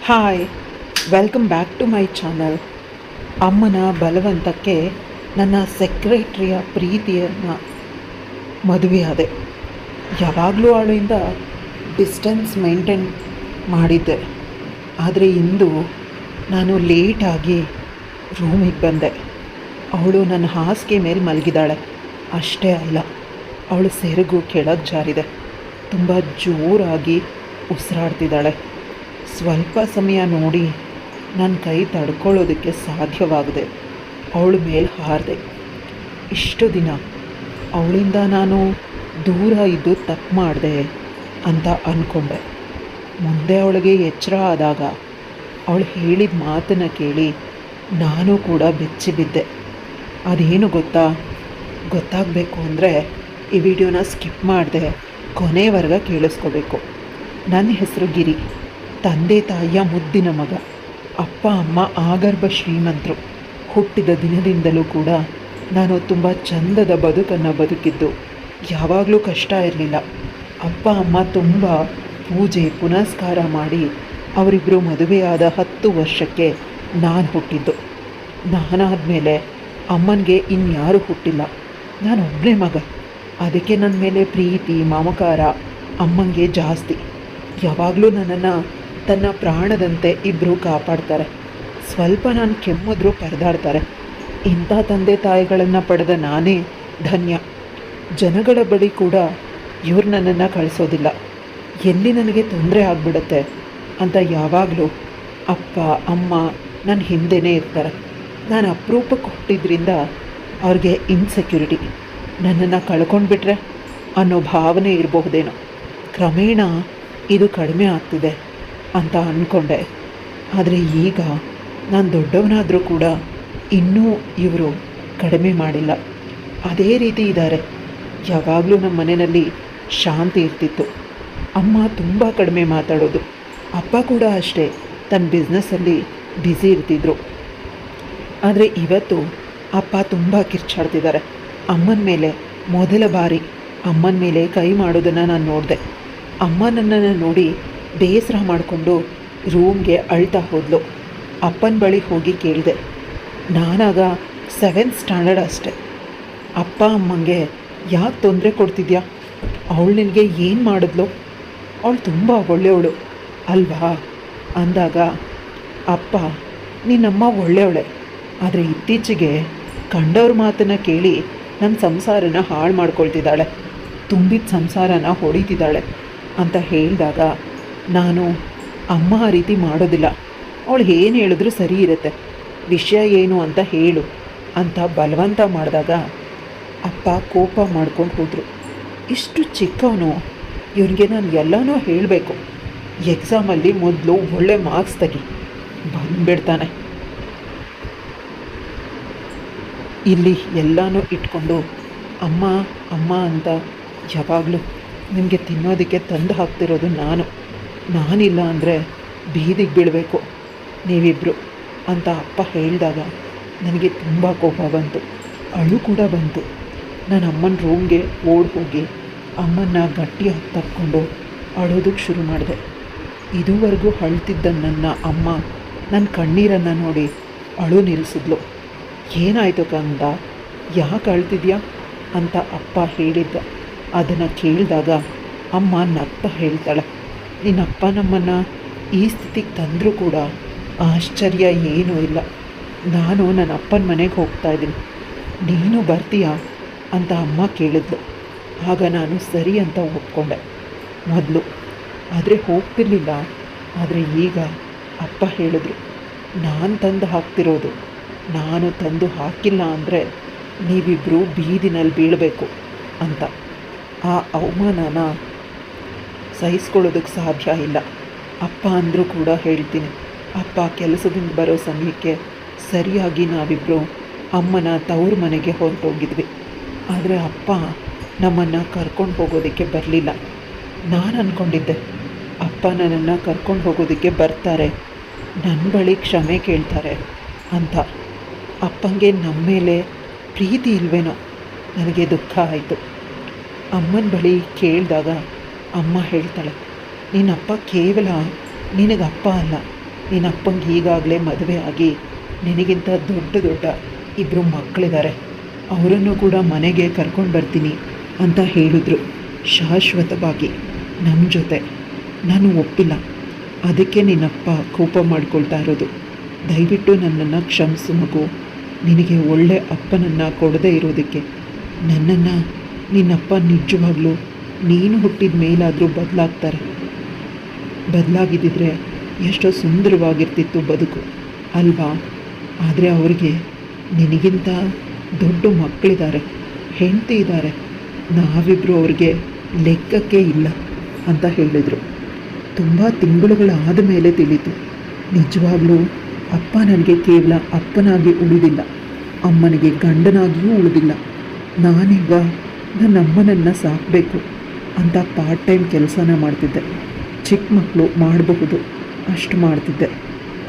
Hi, welcome back to my channel. ಅಮ್ಮನ ಬಲವಂತಕ್ಕೆ ನನ್ನ ಸೆಕ್ರೆಟ್ರಿಯ ಪ್ರೀತಿಯನ್ನು ಮದುವೆಯಾದೆ. ಯಾವಾಗಲೂ ಅವಳಿಂದ ಡಿಸ್ಟೆನ್ಸ್ ಮೇಂಟೈನ್ ಮಾಡಿದ್ದೆ. ಆದರೆ ಇಂದು ನಾನು ಲೇಟಾಗಿ ರೂಮಿಗೆ ಬಂದೆ. ಅವಳು ನನ್ನ ಹಾಸಿಗೆ ಮೇಲೆ ಮಲಗಿದ್ದಾಳೆ. ಅಷ್ಟೇ ಅಲ್ಲ, ಅವಳು ಸೆರಗು ಕೆಳಗೆ ಜಾರಿದೆ. ತುಂಬ ಜೋರಾಗಿ ಉಸಿರಾಡ್ತಿದ್ದಾಳೆ. ಸ್ವಲ್ಪ ಸಮಯ ನೋಡಿ ನನ್ನ ಕೈ ತಡ್ಕೊಳ್ಳೋದಕ್ಕೆ ಸಾಧ್ಯವಾಗದೆ ಅವಳ ಮೇಲೆ ಹಾರಿದೆ. ಇಷ್ಟು ದಿನ ಅವಳಿಂದ ನಾನು ದೂರ ಇದ್ದು ತಪ್ಪು ಮಾಡಿದೆ ಅಂತ ಅಂದ್ಕೊಂಡೆ. ಮುಂದೆ ಅವಳಿಗೆ ಎಚ್ಚರ ಆದಾಗ ಅವಳು ಹೇಳಿದ ಮಾತನ್ನು ಕೇಳಿ ನಾನು ಕೂಡ ಬೆಚ್ಚಿಬಿದ್ದೆ. ಅದೇನು ಗೊತ್ತಾಗಬೇಕು ಅಂದರೆ ಈ ವಿಡಿಯೋನ ಸ್ಕಿಪ್ ಮಾಡಿದೆ ಕೊನೆವರೆಗೆ ಕೇಳಿಸ್ಕೋಬೇಕು. ನನ್ನ ಹೆಸರು ಗಿರಿ. ತಂದೆ ತಾಯಿಯ ಮುದ್ದಿನ ಮಗ. ಅಪ್ಪ ಅಮ್ಮ ಆಗರ್ಭ ಶ್ರೀಮಂತರು. ಹುಟ್ಟಿದ ದಿನದಿಂದಲೂ ಕೂಡ ನಾನು ತುಂಬ ಚಂದದ ಬದುಕನ್ನು ಬದುಕಿದ್ದು. ಯಾವಾಗಲೂ ಕಷ್ಟ ಇರಲಿಲ್ಲ. ಅಪ್ಪ ಅಮ್ಮ ತುಂಬ ಪೂಜೆ ಪುನಸ್ಕಾರ ಮಾಡಿ ಅವರಿಬ್ಬರು ಮದುವೆಯಾದ 10 ವರ್ಷಕ್ಕೆ ನಾನು ಹುಟ್ಟಿದ್ದು. ನಾನಾದ ಮೇಲೆ ಅಮ್ಮನಿಗೆ ಇನ್ಯಾರೂ ಹುಟ್ಟಿಲ್ಲ. ನಾನು ಒಬ್ಬನೇ ಮಗ. ಅದಕ್ಕೆ ನನ್ನ ಮೇಲೆ ಪ್ರೀತಿ ಮಮಕಾರ ಅಮ್ಮನಿಗೆ ಜಾಸ್ತಿ. ಯಾವಾಗಲೂ ನನ್ನನ್ನು ತನ್ನ ಪ್ರಾಣದಂತೆ ಇಬ್ಬರು ಕಾಪಾಡ್ತಾರೆ. ಸ್ವಲ್ಪ ನಾನು ಕೆಮ್ಮಿದ್ರೂ ಪರದಾಡ್ತಾರೆ. ಇಂಥ ತಂದೆ ತಾಯಿಗಳನ್ನು ಪಡೆದ ನಾನೇ ಧನ್ಯ. ಜನಗಳ ಬಳಿ ಕೂಡ ಇವ್ರು ನನ್ನನ್ನು ಕಳಿಸೋದಿಲ್ಲ. ಎಲ್ಲಿ ನನಗೆ ತೊಂದರೆ ಆಗಿಬಿಡುತ್ತೆ ಅಂತ ಯಾವಾಗಲೂ ಅಪ್ಪ ಅಮ್ಮ ನನ್ನ ಹಿಂದೆಯೇ ಇರ್ತಾರೆ. ನಾನು ಅಪರೂಪಕ್ಕೆ ಹುಟ್ಟಿದ್ರಿಂದ ಅವ್ರಿಗೆ ಇನ್ಸೆಕ್ಯೂರಿಟಿ. ನನ್ನನ್ನು ಕಳ್ಕೊಂಡ್ಬಿಟ್ರೆ ಅನ್ನೋ ಭಾವನೆ ಇರಬಹುದೇನೋ. ಕ್ರಮೇಣ ಇದು ಕಡಿಮೆ ಆಗ್ತಿದೆ ಅಂತ ಅಂದ್ಕೊಂಡೆ. ಆದರೆ ಈಗ ನಾನು ದೊಡ್ಡವನಾದರೂ ಕೂಡ ಇನ್ನೂ ಇವರು ಕಡಿಮೆ ಮಾಡಿಲ್ಲ. ಅದೇ ರೀತಿ ಇದ್ದಾರೆ. ಯಾವಾಗಲೂ ನಮ್ಮ ಮನೆಯಲ್ಲಿ ಶಾಂತಿ ಇರ್ತಿತ್ತು. ಅಮ್ಮ ತುಂಬ ಕಡಿಮೆ ಮಾತಾಡೋದು. ಅಪ್ಪ ಕೂಡ ಅಷ್ಟೇ, ತನ್ನ ಬಿಸ್ನೆಸ್ಸಲ್ಲಿ ಬ್ಯುಸಿ ಇರ್ತಿದ್ರು. ಆದರೆ ಇವತ್ತು ಅಪ್ಪ ತುಂಬ ಕಿರ್ಚಾಡ್ತಿದ್ದಾರೆ. ಅಮ್ಮನ ಮೇಲೆ ಮೊದಲ ಬಾರಿ ಅಮ್ಮನ ಮೇಲೆ ಕೈ ಮಾಡೋದನ್ನು ನಾನು ನೋಡಿದೆ. ಅಮ್ಮ ನನ್ನನ್ನು ನೋಡಿ ಬೇಸರ ಮಾಡಿಕೊಂಡು ರೂಮ್ಗೆ ಅಳ್ತಾ ಹೋದ್ಲು. ಅಪ್ಪನ ಬಳಿ ಹೋಗಿ ಕೇಳಿದೆ. ನಾನಾಗ 7th ಸ್ಟ್ಯಾಂಡರ್ಡ್ ಅಷ್ಟೆ. ಅಪ್ಪ ಅಮ್ಮಂಗೆ ಯಾಕೆ ತೊಂದರೆ ಕೊಡ್ತಿದ್ಯಾ? ಅವಳು ನಿನಗೆ ಏನು ಮಾಡಿದ್ಲು? ಅವಳು ತುಂಬ ಒಳ್ಳೆಯವಳು ಅಲ್ವಾ ಅಂದಾಗ ಅಪ್ಪ, ನಿನ್ನಮ್ಮ ಒಳ್ಳೆಯವಳೆ, ಆದರೆ ಇತ್ತೀಚೆಗೆ ಕಂಡವ್ರ ಮಾತನ್ನು ಕೇಳಿ ನನ್ನ ಸಂಸಾರನ ಹಾಳು ಮಾಡ್ಕೊಳ್ತಿದ್ದಾಳೆ, ತುಂಬಿದ ಸಂಸಾರನ ಹೊಡಿತಿದ್ದಾಳೆ ಅಂತ ಹೇಳಿದಾಗ ನಾನು, ಅಮ್ಮ ಆ ರೀತಿ ಮಾಡೋದಿಲ್ಲ, ಅವಳು ಏನು ಹೇಳಿದ್ರೂ ಸರಿ ಇರುತ್ತೆ, ವಿಷಯ ಏನು ಅಂತ ಹೇಳು ಅಂತ ಬಲವಂತ ಮಾಡಿದಾಗ ಅಪ್ಪ ಕೋಪ ಮಾಡ್ಕೊಂಡು ಹೋದರು. ಇಷ್ಟು ಚಿಕ್ಕವನು, ಇವನಿಗೆ ನಾನು ಎಲ್ಲನೂ ಹೇಳಬೇಕು. ಎಕ್ಸಾಮಲ್ಲಿ ಮೊದಲು ಒಳ್ಳೆ ಮಾರ್ಕ್ಸ್ ತೆಗಿ ಬಂದುಬಿಡ್ತಾನೆ. ಇಲ್ಲಿ ಎಲ್ಲನೂ ಇಟ್ಕೊಂಡು ಅಮ್ಮ ಅಮ್ಮ ಅಂತ ಯಾವಾಗಲೂ ನಿಮಗೆ ತಿನ್ನೋದಕ್ಕೆ ತಂದು ಹಾಕ್ತಿರೋದು ನಾನಿಲ್ಲ ಅಂದರೆ ಬೀದಿಗೆ ಬೀಳಬೇಕು ನೀವಿಬ್ಬರು ಅಂತ ಅಪ್ಪ ಹೇಳಿದಾಗ ನನಗೆ ತುಂಬ ಕೋಪ ಬಂತು, ಅಳು ಕೂಡ ಬಂತು. ನಾನು ಅಮ್ಮನ ರೂಮ್ಗೆ ಓಡಿ ಹೋಗಿ ಅಮ್ಮನ್ನ ಗಟ್ಟಿಯಾಗಿ ತಕ್ಕೊಂಡು ಅಳೋದಕ್ಕೆ ಶುರು ಮಾಡಿದೆ. ಇದುವರೆಗೂ ಅಳ್ತಿದ್ದ ನನ್ನ ಅಮ್ಮ ನನ್ನ ಕಣ್ಣೀರನ್ನು ನೋಡಿ ಅಳು ನಿಲ್ಲಿಸಿದ್ಲು. ಏನಾಯಿತು ಕಂದ, ಯಾಕೆ ಅಳ್ತಿದ್ಯಾ ಅಂತ ಅಪ್ಪ ಹೇಳಿದ್ದ. ಅದನ್ನು ಕೇಳಿದಾಗ ಅಮ್ಮ ನಗ್ತಾ ಹೇಳ್ತಾಳೆ, ನಿನ್ನಪ್ಪ ನಮ್ಮನ್ನು ಈ ಸ್ಥಿತಿಗೆ ತಂದರೂ ಕೂಡ ಆಶ್ಚರ್ಯ ಏನೂ ಇಲ್ಲ. ನಾನು ನನ್ನ ಅಪ್ಪನ ಮನೆಗೆ ಹೋಗ್ತಾ ಇದ್ದೀನಿ, ನೀನು ಬರ್ತೀಯಾ ಅಂತ ಅಮ್ಮ ಕೇಳಿದ್ಲು. ಆಗ ನಾನು ಸರಿ ಅಂತ ಒಪ್ಕೊಂಡೆ ಮೊದಲು. ಆದರೆ ಹೋಗ್ತಿರ್ಲಿಲ್ಲ. ಆದರೆ ಈಗ ಅಪ್ಪ ಹೇಳಿದ್ರು, ನಾನು ತಂದು ಹಾಕ್ತಿರೋದು, ನಾನು ತಂದು ಹಾಕಿಲ್ಲ ಅಂದರೆ ನೀವಿಬ್ಬರು ಬೀದಿನಲ್ಲಿ ಬೀಳಬೇಕು ಅಂತ. ಆ ಅವಮಾನನ ಸಹಿಸ್ಕೊಳ್ಳೋದಕ್ಕೆ ಸಾಧ್ಯ ಇಲ್ಲ. ಅಪ್ಪ ಅಂದರೂ ಕೂಡ ಹೇಳ್ತೀನಿ, ಅಪ್ಪ ಕೆಲಸದಿಂದ ಬರೋ ಸಮಯಕ್ಕೆ ಸರಿಯಾಗಿ ನಾವಿಬ್ಬರು ಅಮ್ಮನ ತವ್ರ ಮನೆಗೆ ಹೊರಟೋಗಿದ್ವಿ. ಆದರೆ ಅಪ್ಪ ನಮ್ಮನ್ನು ಕರ್ಕೊಂಡು ಹೋಗೋದಕ್ಕೆ ಬರಲಿಲ್ಲ. ನಾನು ಅಂದ್ಕೊಂಡಿದ್ದೆ ಅಪ್ಪ ನನ್ನನ್ನು ಕರ್ಕೊಂಡು ಹೋಗೋದಕ್ಕೆ ಬರ್ತಾರೆ, ನನ್ನ ಬಳಿ ಕ್ಷಮೆ ಕೇಳ್ತಾರೆ ಅಂತ. ಅಪ್ಪಂಗೆ ನಮ್ಮ ಮೇಲೆ ಪ್ರೀತಿ ಇಲ್ವೇನೋ, ನನಗೆ ದುಃಖ ಆಯಿತು. ಅಮ್ಮನ ಬಳಿ ಕೇಳಿದಾಗ ಅಮ್ಮ ಹೇಳ್ತಾಳೆ, ನಿನ್ನಪ್ಪ ಕೇವಲ ನಿನಗಪ್ಪ ಅಲ್ಲ, ನಿನ್ನ ಅಪ್ಪಂಗೆ ಈಗಾಗಲೇ ಮದುವೆ ಆಗಿ ನಿನಗಿಂತ ದೊಡ್ಡ ದೊಡ್ಡ ಇಬ್ಬರು ಮಕ್ಕಳಿದ್ದಾರೆ, ಅವರನ್ನು ಕೂಡ ಮನೆಗೆ ಕರ್ಕೊಂಡು ಬರ್ತೀನಿ ಅಂತ ಹೇಳಿದ್ರು ಶಾಶ್ವತವಾಗಿ ನಮ್ಮ ಜೊತೆ. ನಾನು ಒಪ್ಪಿಲ್ಲ, ಅದಕ್ಕೆ ನಿನ್ನಪ್ಪ ಕೋಪ ಮಾಡ್ಕೊಳ್ತಾ ಇರೋದು. ದಯವಿಟ್ಟು ನನ್ನನ್ನು ಕ್ಷಮಿಸು ಮಗು. ನಿನಗೆ ಒಳ್ಳೆ ಅಪ್ಪನನ್ನು ಕೊಡದೇ ಇರೋದಕ್ಕೆ ನನ್ನನ್ನು ನಿನ್ನಪ್ಪ ನಿಜವಾಗ್ಲೂ ನೀನು ಹುಟ್ಟಿದ ಮೇಲಾದರೂ ಬದಲಾಗಿದ್ದಿದ್ರೆ ಎಷ್ಟೋ ಸುಂದರವಾಗಿರ್ತಿತ್ತು ಬದುಕು ಅಲ್ವಾ? ಆದರೆ ಅವರಿಗೆ ನಿನಗಿಂತ ದೊಡ್ಡ ಮಕ್ಕಳಿದ್ದಾರೆ, ಹೆಂಡತಿ ಇದ್ದಾರೆ, ನಾವಿಬ್ಬರು ಅವ್ರಿಗೆ ಲೆಕ್ಕಕ್ಕೆ ಇಲ್ಲ ಅಂತ ಹೇಳಿದರು. ತುಂಬ ತಿಂಗಳುಗಳಾದ ಮೇಲೆ ತಿಳಿತು, ನಿಜವಾಗ್ಲೂ ಅಪ್ಪ ನನಗೆ ಕೇವಲ ಅಪ್ಪನಾಗಿ ಉಳಿದಿಲ್ಲ, ಅಮ್ಮನಿಗೆ ಗಂಡನಾಗಿಯೂ ಉಳಿದಿಲ್ಲ. ನಾನೀಗ ನನ್ನ ಅಮ್ಮನನ್ನು ಸಾಕಬೇಕು ಅಂತ ಪಾರ್ಟ್ ಟೈಮ್ ಕೆಲಸನ ಮಾಡ್ತಿದ್ದೆ. ಚಿಕ್ಕ ಮಕ್ಕಳು ಮಾಡಬಹುದು ಅಷ್ಟು ಮಾಡ್ತಿದ್ದೆ.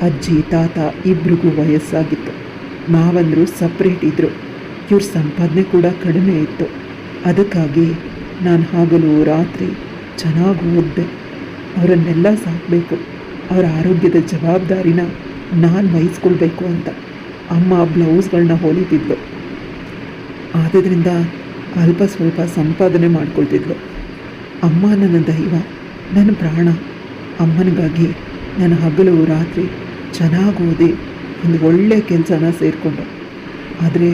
ಅಜ್ಜಿ ತಾತ ಇಬ್ರಿಗೂ ವಯಸ್ಸಾಗಿತ್ತು. ಮಾವಂದರು ಸಪ್ರೇಟ್ ಇದ್ದರು. ಇವ್ರ ಸಂಪಾದನೆ ಕೂಡ ಕಡಿಮೆ ಇತ್ತು. ಅದಕ್ಕಾಗಿ ನಾನು ಹಗಲು ರಾತ್ರಿ ಚೆನ್ನಾಗಿ ಓದಿದೆ. ಅವರನ್ನೆಲ್ಲ ಸಾಕಬೇಕು, ಅವರ ಆರೋಗ್ಯದ ಜವಾಬ್ದಾರಿನ ನಾನು ವಹಿಸ್ಕೊಳ್ಬೇಕು ಅಂತ. ಅಮ್ಮ ಬ್ಲೌಸ್ಗಳನ್ನ ಹೊಲಿತಿದ್ಲು, ಆದ್ದರಿಂದ ಅಲ್ಪ ಸ್ವಲ್ಪ ಸಂಪಾದನೆ ಮಾಡ್ಕೊಳ್ತಿದ್ಲು. ಅಮ್ಮ ನನ್ನ ದೈವ, ನನ್ನ ಪ್ರಾಣ. ಅಮ್ಮನಿಗಾಗಿ ನಾನು ಹಗಲು ರಾತ್ರಿ ಚೆನ್ನಾಗಿ ಓದಿ ಒಂದು ಒಳ್ಳೆಯ ಕೆಲಸನ ಸೇರಿಕೊಂಡೆ. ಆದರೆ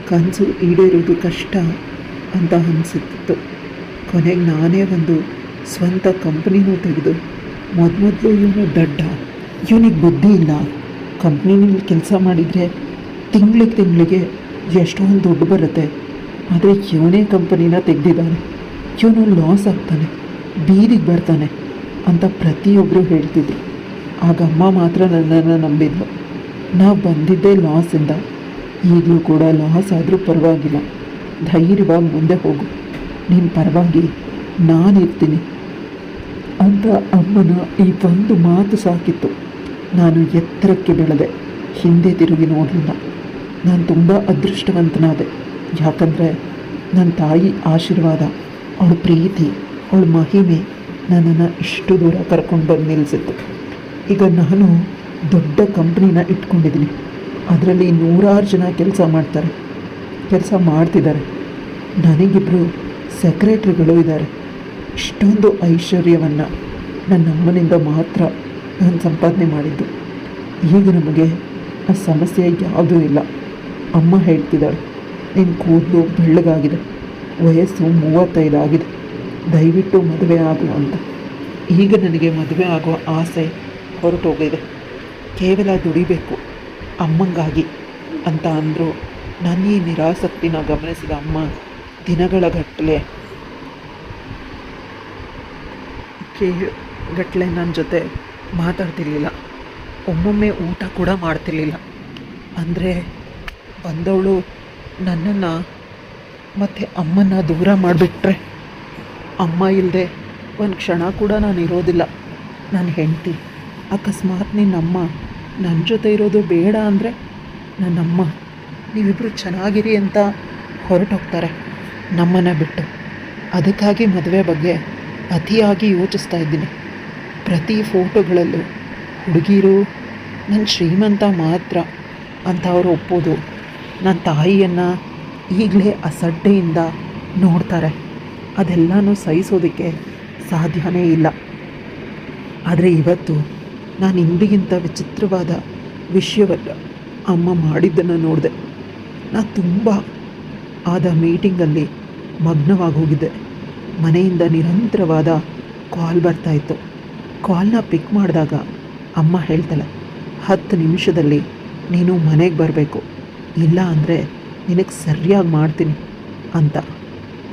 ಕನಸು ಈಡೇರೋದು ಕಷ್ಟ ಅಂತ ಅನಿಸುತ್ತಿತ್ತು. ಕೊನೆಗೆ ನಾನೇ ಒಂದು ಸ್ವಂತ ಕಂಪ್ನಿನೂ ತೆಗೆದು ಮೊದಲು ಇವನು ದಡ್ಡ, ಇವನಿಗೆ ಬುದ್ಧಿ ಇಲ್ಲ, ಕಂಪ್ನಿನಲ್ಲಿ ಕೆಲಸ ಮಾಡಿದರೆ ತಿಂಗಳಿಗೆ ಎಷ್ಟೊಂದು ದುಡ್ಡು ಬರುತ್ತೆ, ಆದರೆ ಇವನೇ ಕಂಪನಿನ ತೆಗೆದಿದ್ದಾನೆ, ಇವನು ಲಾಸ್ ಆಗ್ತಾನೆ, ಬೀದಿಗೆ ಬರ್ತಾನೆ ಅಂತ ಪ್ರತಿಯೊಬ್ಬರು ಹೇಳ್ತಿದ್ರು. ಆಗ ಅಮ್ಮ ಮಾತ್ರ ನನ್ನನ್ನು ನಂಬಿದ್ಲು. ನಾವು ಬಂದಿದ್ದೇ ಲಾಸಿಂದ, ಈಗಲೂ ಕೂಡ ಲಾಸ್ ಆದರೂ ಪರವಾಗಿಲ್ಲ, ಧೈರ್ಯವಾಗಿ ಮುಂದೆ ಹೋಗು, ನಿನ್ನ ಪರವಾಗಿ ನಾನಿರ್ತೀನಿ ಅಂತ ಅಮ್ಮನ ಈ ಒಂದು ಮಾತು ಸಾಕಿತ್ತು. ನಾನು ಎತ್ತರಕ್ಕೆ ಬೆಳೆದೆ, ಹಿಂದೆ ತಿರುಗಿ ನೋಡಲಿಲ್ಲ. ನಾನು ತುಂಬ ಅದೃಷ್ಟವಂತನಾದೆ. ಯಾಕಂದರೆ ನನ್ನ ತಾಯಿ ಆಶೀರ್ವಾದ, ಅವಳ ಪ್ರೀತಿ, ಅವಳ ಮಹಿಮೆ ನನ್ನನ್ನು ಇಷ್ಟು ದೂರ ಕರ್ಕೊಂಡು ಬಂದು ನಿಲ್ಲಿಸಿತ್ತು. ಈಗ ನಾನು ದೊಡ್ಡ ಕಂಪ್ನಿನ ಇಟ್ಕೊಂಡಿದ್ದೀನಿ. ಅದರಲ್ಲಿ 100 ಜನ ಕೆಲಸ ಮಾಡ್ತಿದ್ದಾರೆ. ನನಗಿಬ್ಬರು ಸೆಕ್ರೆಟ್ರಿಗಳು ಇದ್ದಾರೆ. ಇಷ್ಟೊಂದು ಐಶ್ವರ್ಯವನ್ನು ನನ್ನ ಅಮ್ಮನಿಂದ ಮಾತ್ರ ನಾನು ಸಂಪಾದನೆ ಮಾಡಿದ್ದು. ಈಗ ನಮಗೆ ಆ ಸಮಸ್ಯೆ ಯಾವುದೂ ಇಲ್ಲ. ಅಮ್ಮ ಹೇಳ್ತಿದ್ದಾಳೆ, ನಿನ್ನ ಕೂದಲು ಬೆಳ್ಳಗಾಗಿದೆ, ವಯಸ್ಸು 35 ಆಗಿದೆ, ದಯವಿಟ್ಟು ಮದುವೆ ಆಗು ಅಂತ. ಈಗ ನನಗೆ ಮದುವೆ ಆಗೋ ಆಸೆ ಹೊರಟೋಗಿದೆ. ಕೇವಲ ದುಡಿಬೇಕು ಅಮ್ಮಂಗಾಗಿ ಅಂತ ಅಂದರು. ನನ್ನ ಈ ನಿರಾಸಕ್ತಿನ ಗಮನಿಸಿದ ಅಮ್ಮ ದಿನಗಳ ಗಟ್ಟಲೆ ನನ್ನ ಜೊತೆ ಮಾತಾಡ್ತಿರ್ಲಿಲ್ಲ. ಒಮ್ಮೊಮ್ಮೆ ಊಟ ಕೂಡ ಮಾಡ್ತಿರ್ಲಿಲ್ಲ. ಅಂದರೆ ಬಂದವಳು ನನ್ನನ್ನು ಮತ್ತು ಅಮ್ಮನ ದೂರ ಮಾಡಿಬಿಟ್ರೆ, ಅಮ್ಮ ಇಲ್ಲದೆ ಒಂದು ಕ್ಷಣ ಕೂಡ ನಾನು ಇರೋದಿಲ್ಲ. ನನ್ನ ಹೆಂಡತಿ, ಅಕಸ್ಮಾತ್ ನಿನ್ನಮ್ಮ ನನ್ನ ಜೊತೆ ಇರೋದು ಬೇಡ ಅಂದರೆ ನನ್ನಮ್ಮ ನೀವಿಬ್ಬರು ಚೆನ್ನಾಗಿರಿ ಅಂತ ಹೊರಟೋಗ್ತಾರೆ ನಮ್ಮನ್ನು ಬಿಟ್ಟು. ಅದಕ್ಕಾಗಿ ಮದುವೆ ಬಗ್ಗೆ ಅತಿಯಾಗಿ ಯೋಚಿಸ್ತಾ ಇದ್ದೀನಿ. ಪ್ರತಿ ಫೋಟೋಗಳಲ್ಲೂ ಹುಡುಗಿರು ನನ್ನ ಶ್ರೀಮಂತ ಮಾತ್ರ ಅಂತ ಅವರು ಒಪ್ಪೋದು, ನನ್ನ ತಾಯಿಯನ್ನು ಈಗಲೇ ಅಸಡ್ಡೆಯಿಂದ ನೋಡ್ತಾರೆ. ಅದೆಲ್ಲನೂ ಸಹಿಸೋದಕ್ಕೆ ಸಾಧ್ಯವೇ ಇಲ್ಲ. ಆದರೆ ಇವತ್ತು ನಾನು ಇಂದಿಗಿಂತ ವಿಚಿತ್ರವಾದ ವಿಷಯವನ್ನು ಅಮ್ಮ ಮಾಡಿದ್ದನ್ನು ನೋಡಿದೆ. ನಾನು ತುಂಬ ಆದ ಮೀಟಿಂಗಲ್ಲಿ ಮಗ್ನವಾಗಿ ಹೋಗಿದ್ದೆ. ಮನೆಯಿಂದ ನಿರಂತರವಾದ ಕಾಲ್ ಬರ್ತಾಯಿತ್ತು. ಕಾಲ್ನ ಪಿಕ್ ಮಾಡಿದಾಗ ಅಮ್ಮ ಹೇಳ್ತಾಳೆ, 10 ನಿಮಿಷದಲ್ಲಿ ನೀನು ಮನೆಗೆ ಬರಬೇಕು, ಇಲ್ಲ ಅಂದರೆ ನಿನಗೆ ಸರಿಯಾಗಿ ಮಾಡ್ತೀನಿ ಅಂತ.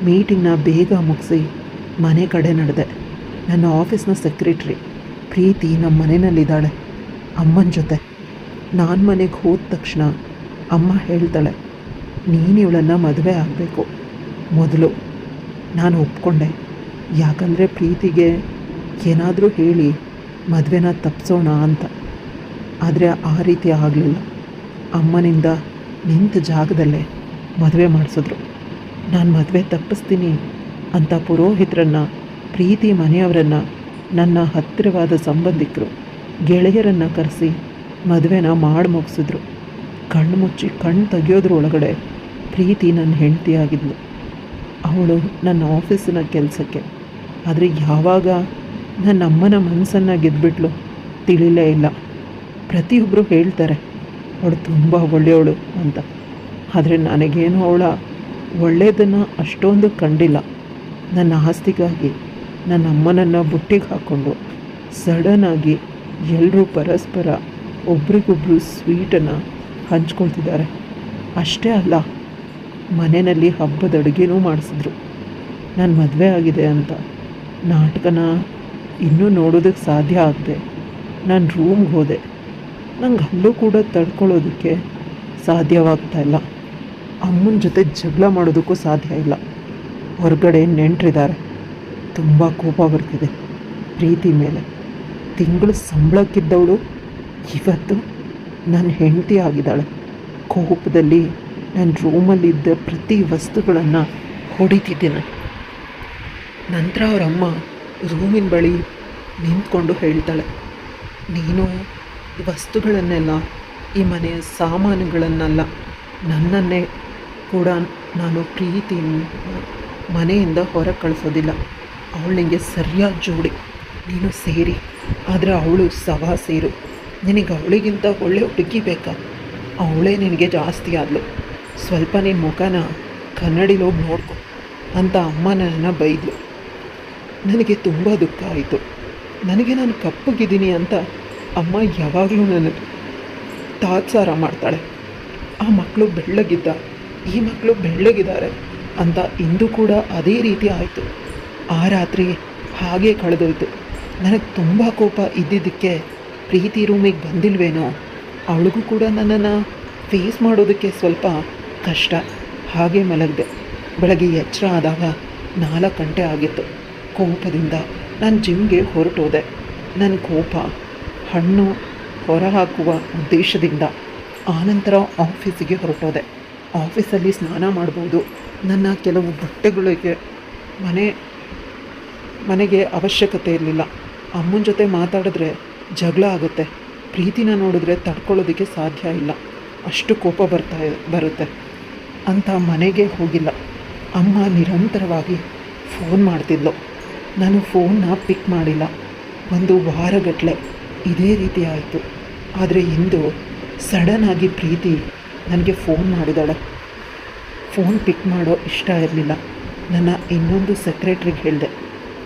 ಮೀಟಿಂಗ್ನ ಬೇಗ ಮುಗಿಸಿ ಮನೆ ಕಡೆ ನಡೆದೆ. ನನ್ನ ಆಫೀಸ್ನ ಸೆಕ್ರೆಟ್ರಿ ಪ್ರೀತಿ ನಮ್ಮ ಮನೆಯಲ್ಲಿದ್ದಾಳೆ ಅಮ್ಮನ ಜೊತೆ. ನಾನು ಮನೆಗೆ ಹೋದ ತಕ್ಷಣ ಅಮ್ಮ ಹೇಳ್ತಾಳೆ, ನೀನು ಇವಳನ್ನು ಮದುವೆ ಆಗಬೇಕು. ಮೊದಲು ನಾನು ಒಪ್ಕೊಂಡೆ, ಯಾಕಂದರೆ ಪ್ರೀತಿಗೆ ಏನಾದರೂ ಹೇಳಿ ಮದುವೆನ ತಪ್ಪಿಸೋಣ ಅಂತ. ಆದರೆ ಆ ರೀತಿ ಆಗಲಿಲ್ಲ. ಅಮ್ಮನಿಂದ ನಿಂತ ಜಾಗದಲ್ಲೇ ಮದುವೆ ಮಾಡಿಸಿದ್ರು. ನಾನು ಮದುವೆ ತಪ್ಪಿಸ್ತೀನಿ ಅಂತ ಪುರೋಹಿತರನ್ನು, ಪ್ರೀತಿ ಮನೆಯವರನ್ನು, ನನ್ನ ಹತ್ತಿರವಾದ ಸಂಬಂಧಿಕರು ಗೆಳೆಯರನ್ನು ಕರೆಸಿ ಮದುವೆನ ಮಾಡಿ ಮುಗಿಸಿದ್ರು. ಕಣ್ಣು ಮುಚ್ಚಿ ಕಣ್ಣು ತೆಗೆಯೋದ್ರೊಳಗಡೆ ಪ್ರೀತಿ ನನ್ನ ಹೆಂಡತಿಯಾಗಿದ್ಲು. ಅವಳು ನನ್ನ ಆಫೀಸಿನ ಕೆಲಸಕ್ಕೆ. ಆದರೆ ಯಾವಾಗ ನನ್ನ ಅಮ್ಮನ ಮನಸ್ಸನ್ನು ಗೆದ್ಬಿಟ್ಲು ತಿಳಿಲೇ ಇಲ್ಲ. ಪ್ರತಿಯೊಬ್ಬರು ಹೇಳ್ತಾರೆ ಅವಳು ತುಂಬ ಒಳ್ಳೆಯವಳು ಅಂತ. ಆದರೆ ನನಗೇನು ಅವಳ ಒಳ್ಳೆಯದನ್ನು ಅಷ್ಟೊಂದು ಕಂಡಿಲ್ಲ. ನನ್ನ ಆಸ್ತಿಗಾಗಿ ನನ್ನ ಅಮ್ಮನನ್ನು ಬುಟ್ಟಿಗೆ ಹಾಕ್ಕೊಂಡು ಸಡನ್ನಾಗಿ ಎಲ್ಲರೂ ಪರಸ್ಪರ ಒಬ್ರಿಗೊಬ್ರು ಸ್ವೀಟನ್ನು ಹಂಚ್ಕೊಳ್ತಿದ್ದಾರೆ. ಅಷ್ಟೇ ಅಲ್ಲ, ಮನೆಯಲ್ಲಿ ಹಬ್ಬದ ಅಡುಗೆನೂ ಮಾಡಿಸಿದ್ರು. ನಾನು ಮದುವೆ ಆಗಿದೆ ಅಂತ ನಾಟಕನ ಇನ್ನೂ ನೋಡೋದಕ್ಕೆ ಸಾಧ್ಯ ಆಗದೆ ನಾನು ರೂಮ್ಗೆ ಹೋದೆ. ನಂಗೆ ಅಲ್ಲೂ ಕೂಡ ತಡ್ಕೊಳ್ಳೋದಕ್ಕೆ ಸಾಧ್ಯವಾಗ್ತಾ ಇಲ್ಲ. ಅಮ್ಮನ ಜೊತೆ ಜಗಳ ಮಾಡೋದಕ್ಕೂ ಸಾಧ್ಯ ಇಲ್ಲ. ಹೊರಗಡೆ ನೆಂಟರಿದ್ದಾರೆ. ತುಂಬ ಕೋಪ ಬರ್ತಿದೆ ಪ್ರೀತಿ ಮೇಲೆ. ತಿಂಗಳು ಸಂಬಳಕ್ಕಿದ್ದವಳು ಇವತ್ತು ನನ್ನ ಹೆಂಡತಿ ಆಗಿದ್ದಾಳೆ. ಕೋಪದಲ್ಲಿ ನನ್ನ ರೂಮಲ್ಲಿದ್ದ ಪ್ರತಿ ವಸ್ತುಗಳನ್ನು ಹೊಡಿತಿದ್ದೇನೆ. ನಂತರ ಅವರಮ್ಮ ರೂಮಿನ ಬಳಿ ನಿಂತ್ಕೊಂಡು ಹೇಳ್ತಾಳೆ, ನೀನು ವಸ್ತುಗಳನ್ನೆಲ್ಲ, ಈ ಮನೆಯ ಸಾಮಾನುಗಳನ್ನೆಲ್ಲ, ನನ್ನನ್ನೇ ಕೂಡ ನಾನು ಪ್ರೀತಿ ಮನೆಯಿಂದ ಹೊರಗೆ ಕಳಿಸೋದಿಲ್ಲ. ಅವಳು ನಿನಗೆ ಸರಿಯಾದ ಜೋಡಿ, ನೀನು ಸೇರಿ. ಆದರೆ ಅವಳು ಸವಾ ಸೇರು. ನಿನಗೆ ಅವಳಿಗಿಂತ ಒಳ್ಳೆ ಹುಡುಗಿ ಬೇಕಾ? ಅವಳೇ ನಿನಗೆ ಜಾಸ್ತಿ ಆದಳು. ಸ್ವಲ್ಪ ನಿನ್ನ ಮುಖನ ಕನ್ನಡಿಲಿ ಹೋಗಿ ನೋಡ್ಕೊ ಅಂತ ಅಮ್ಮ ನನ್ನನ್ನು ಬೈದ್ಲು. ನನಗೆ ತುಂಬ ದುಃಖ ಆಯಿತು. ನನಗೆ ನಾನು ಕಪ್ಪಗಿದ್ದೀನಿ ಅಂತ ಅಮ್ಮ ಯಾವಾಗಲೂ ನನಗೆ ತಾತ್ಸಾರ ಮಾಡ್ತಾಳೆ. ಆ ಮಕ್ಕಳು ಬೆಳ್ಳಗಿದ್ದ, ಈ ಮಕ್ಕಳು ಬೆಳ್ಳಗಿದ್ದಾರೆ ಅಂತ ಇಂದು ಕೂಡ ಅದೇ ರೀತಿ ಆಯಿತು. ಆ ರಾತ್ರಿ ಹಾಗೆ ಕಳೆದೋಯ್ತು. ನನಗೆ ತುಂಬ ಕೋಪ ಇದ್ದಿದ್ದಕ್ಕೆ ಪ್ರೀತಿ ರೂಮಿಗೆ ಬಂದಿಲ್ವೇನೋ. ಅವಳಿಗೂ ಕೂಡ ನನ್ನನ್ನು ಫೇಸ್ ಮಾಡೋದಕ್ಕೆ ಸ್ವಲ್ಪ ಕಷ್ಟ. ಹಾಗೆ ಮಲಗಿದೆ. ಬೆಳಗ್ಗೆ ಎಚ್ಚರ ಆದಾಗ 4 ಗಂಟೆ ಆಗಿತ್ತು. ಕೋಪದಿಂದ ನಾನು ಜಿಮ್ಗೆ ಹೊರಟೋದೆ. ನನ್ನ ಕೋಪ ಹಣ್ಣು ಹೊರಹಾಕುವ ಉದ್ದೇಶದಿಂದ ಆನಂತರ ಆಫೀಸಿಗೆ ಹೊರಟೋದೆ. ಆಫೀಸಲ್ಲಿ ಸ್ನಾನ ಮಾಡ್ಬೋದು. ನನ್ನ ಕೆಲವು ಬಟ್ಟೆಗಳಿಗೆ ಮನೆಗೆ ಅವಶ್ಯಕತೆ ಇರಲಿಲ್ಲ. ಅಮ್ಮನ ಜೊತೆ ಮಾತಾಡಿದ್ರೆ ಜಗಳ ಆಗುತ್ತೆ. ಪ್ರೀತಿನ ನೋಡಿದ್ರೆ ತಡ್ಕೊಳ್ಳೋದಕ್ಕೆ ಸಾಧ್ಯ ಇಲ್ಲ. ಅಷ್ಟು ಕೋಪ ಬರುತ್ತೆ ಅಂತ ಮನೆಗೆ ಹೋಗಿಲ್ಲ. ಅಮ್ಮ ನಿರಂತರವಾಗಿ ಫೋನ್ ಮಾಡ್ತಿದ್ಲು. ನಾನು ಫೋನ್ನ ಪಿಕ್ ಮಾಡಿಲ್ಲ. 1 ವಾರಗಟ್ಟಲೆ ಇದೇ ರೀತಿ ಆಯಿತು. ಆದರೆ ಇಂದು ಸಡನ್ನಾಗಿ ಪ್ರೀತಿ ನನಗೆ ಫೋನ್ ಮಾಡಿದಾಳೆ. ಫೋನ್ ಪಿಕ್ ಮಾಡೋ ಇಷ್ಟ ಇರಲಿಲ್ಲ. ನನ್ನ ಇನ್ನೊಂದು ಸೆಕ್ರೆಟ್ರಿಗೆ ಹೇಳಿದೆ,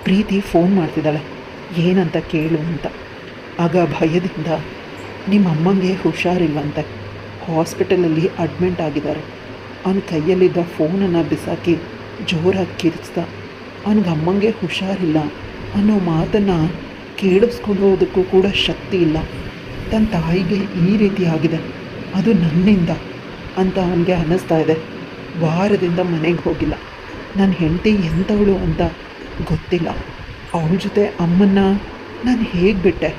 ಪ್ರೀತಿ ಫೋನ್ ಮಾಡ್ತಿದ್ದಾಳೆ, ಏನಂತ ಕೇಳು ಅಂತ. ಆಗ ಭಯದಿಂದ, ನಿಮ್ಮ ಅಮ್ಮಂಗೆ ಹುಷಾರಿಲ್ವಂತೆ, ಹಾಸ್ಪಿಟಲಲ್ಲಿ ಅಡ್ಮಿಂಟ್ ಆಗಿದ್ದಾರೆ. ಅವನ ಕೈಯಲ್ಲಿದ್ದ ಫೋನನ್ನು ಬಿಸಾಕಿ ಜೋರಾಗಿ ಕಿರಿಸ್ದ. ಅವನಿಗೆ ಅಮ್ಮಂಗೆ ಹುಷಾರಿಲ್ಲ ಅನ್ನೋ ಮಾತನ್ನು ಕೇಳಿಸ್ಕೊಳ್ಳೋದಕ್ಕೂ ಕೂಡ ಶಕ್ತಿ ಇಲ್ಲ. ತನ್ನ ತಾಯಿಗೆ ಈ ರೀತಿ ಆಗಿದೆ, ಅದು ನನ್ನಿಂದ ಅಂತ ಅವನಿಗೆ ಅನ್ನಿಸ್ತಾ ಇದೆ. ವಾರದಿಂದ ಮನೆಗೆ ಹೋಗಿಲ್ಲ. ನನ್ನ ಹೆಂಡತಿ ಎಂಥವಳು ಅಂತ ಗೊತ್ತಿಲ್ಲ. ಅವಳ ಜೊತೆ ಅಮ್ಮನ್ನ ನಾನು ಹೇಗೆ ಬಿಟ್ಟೆ?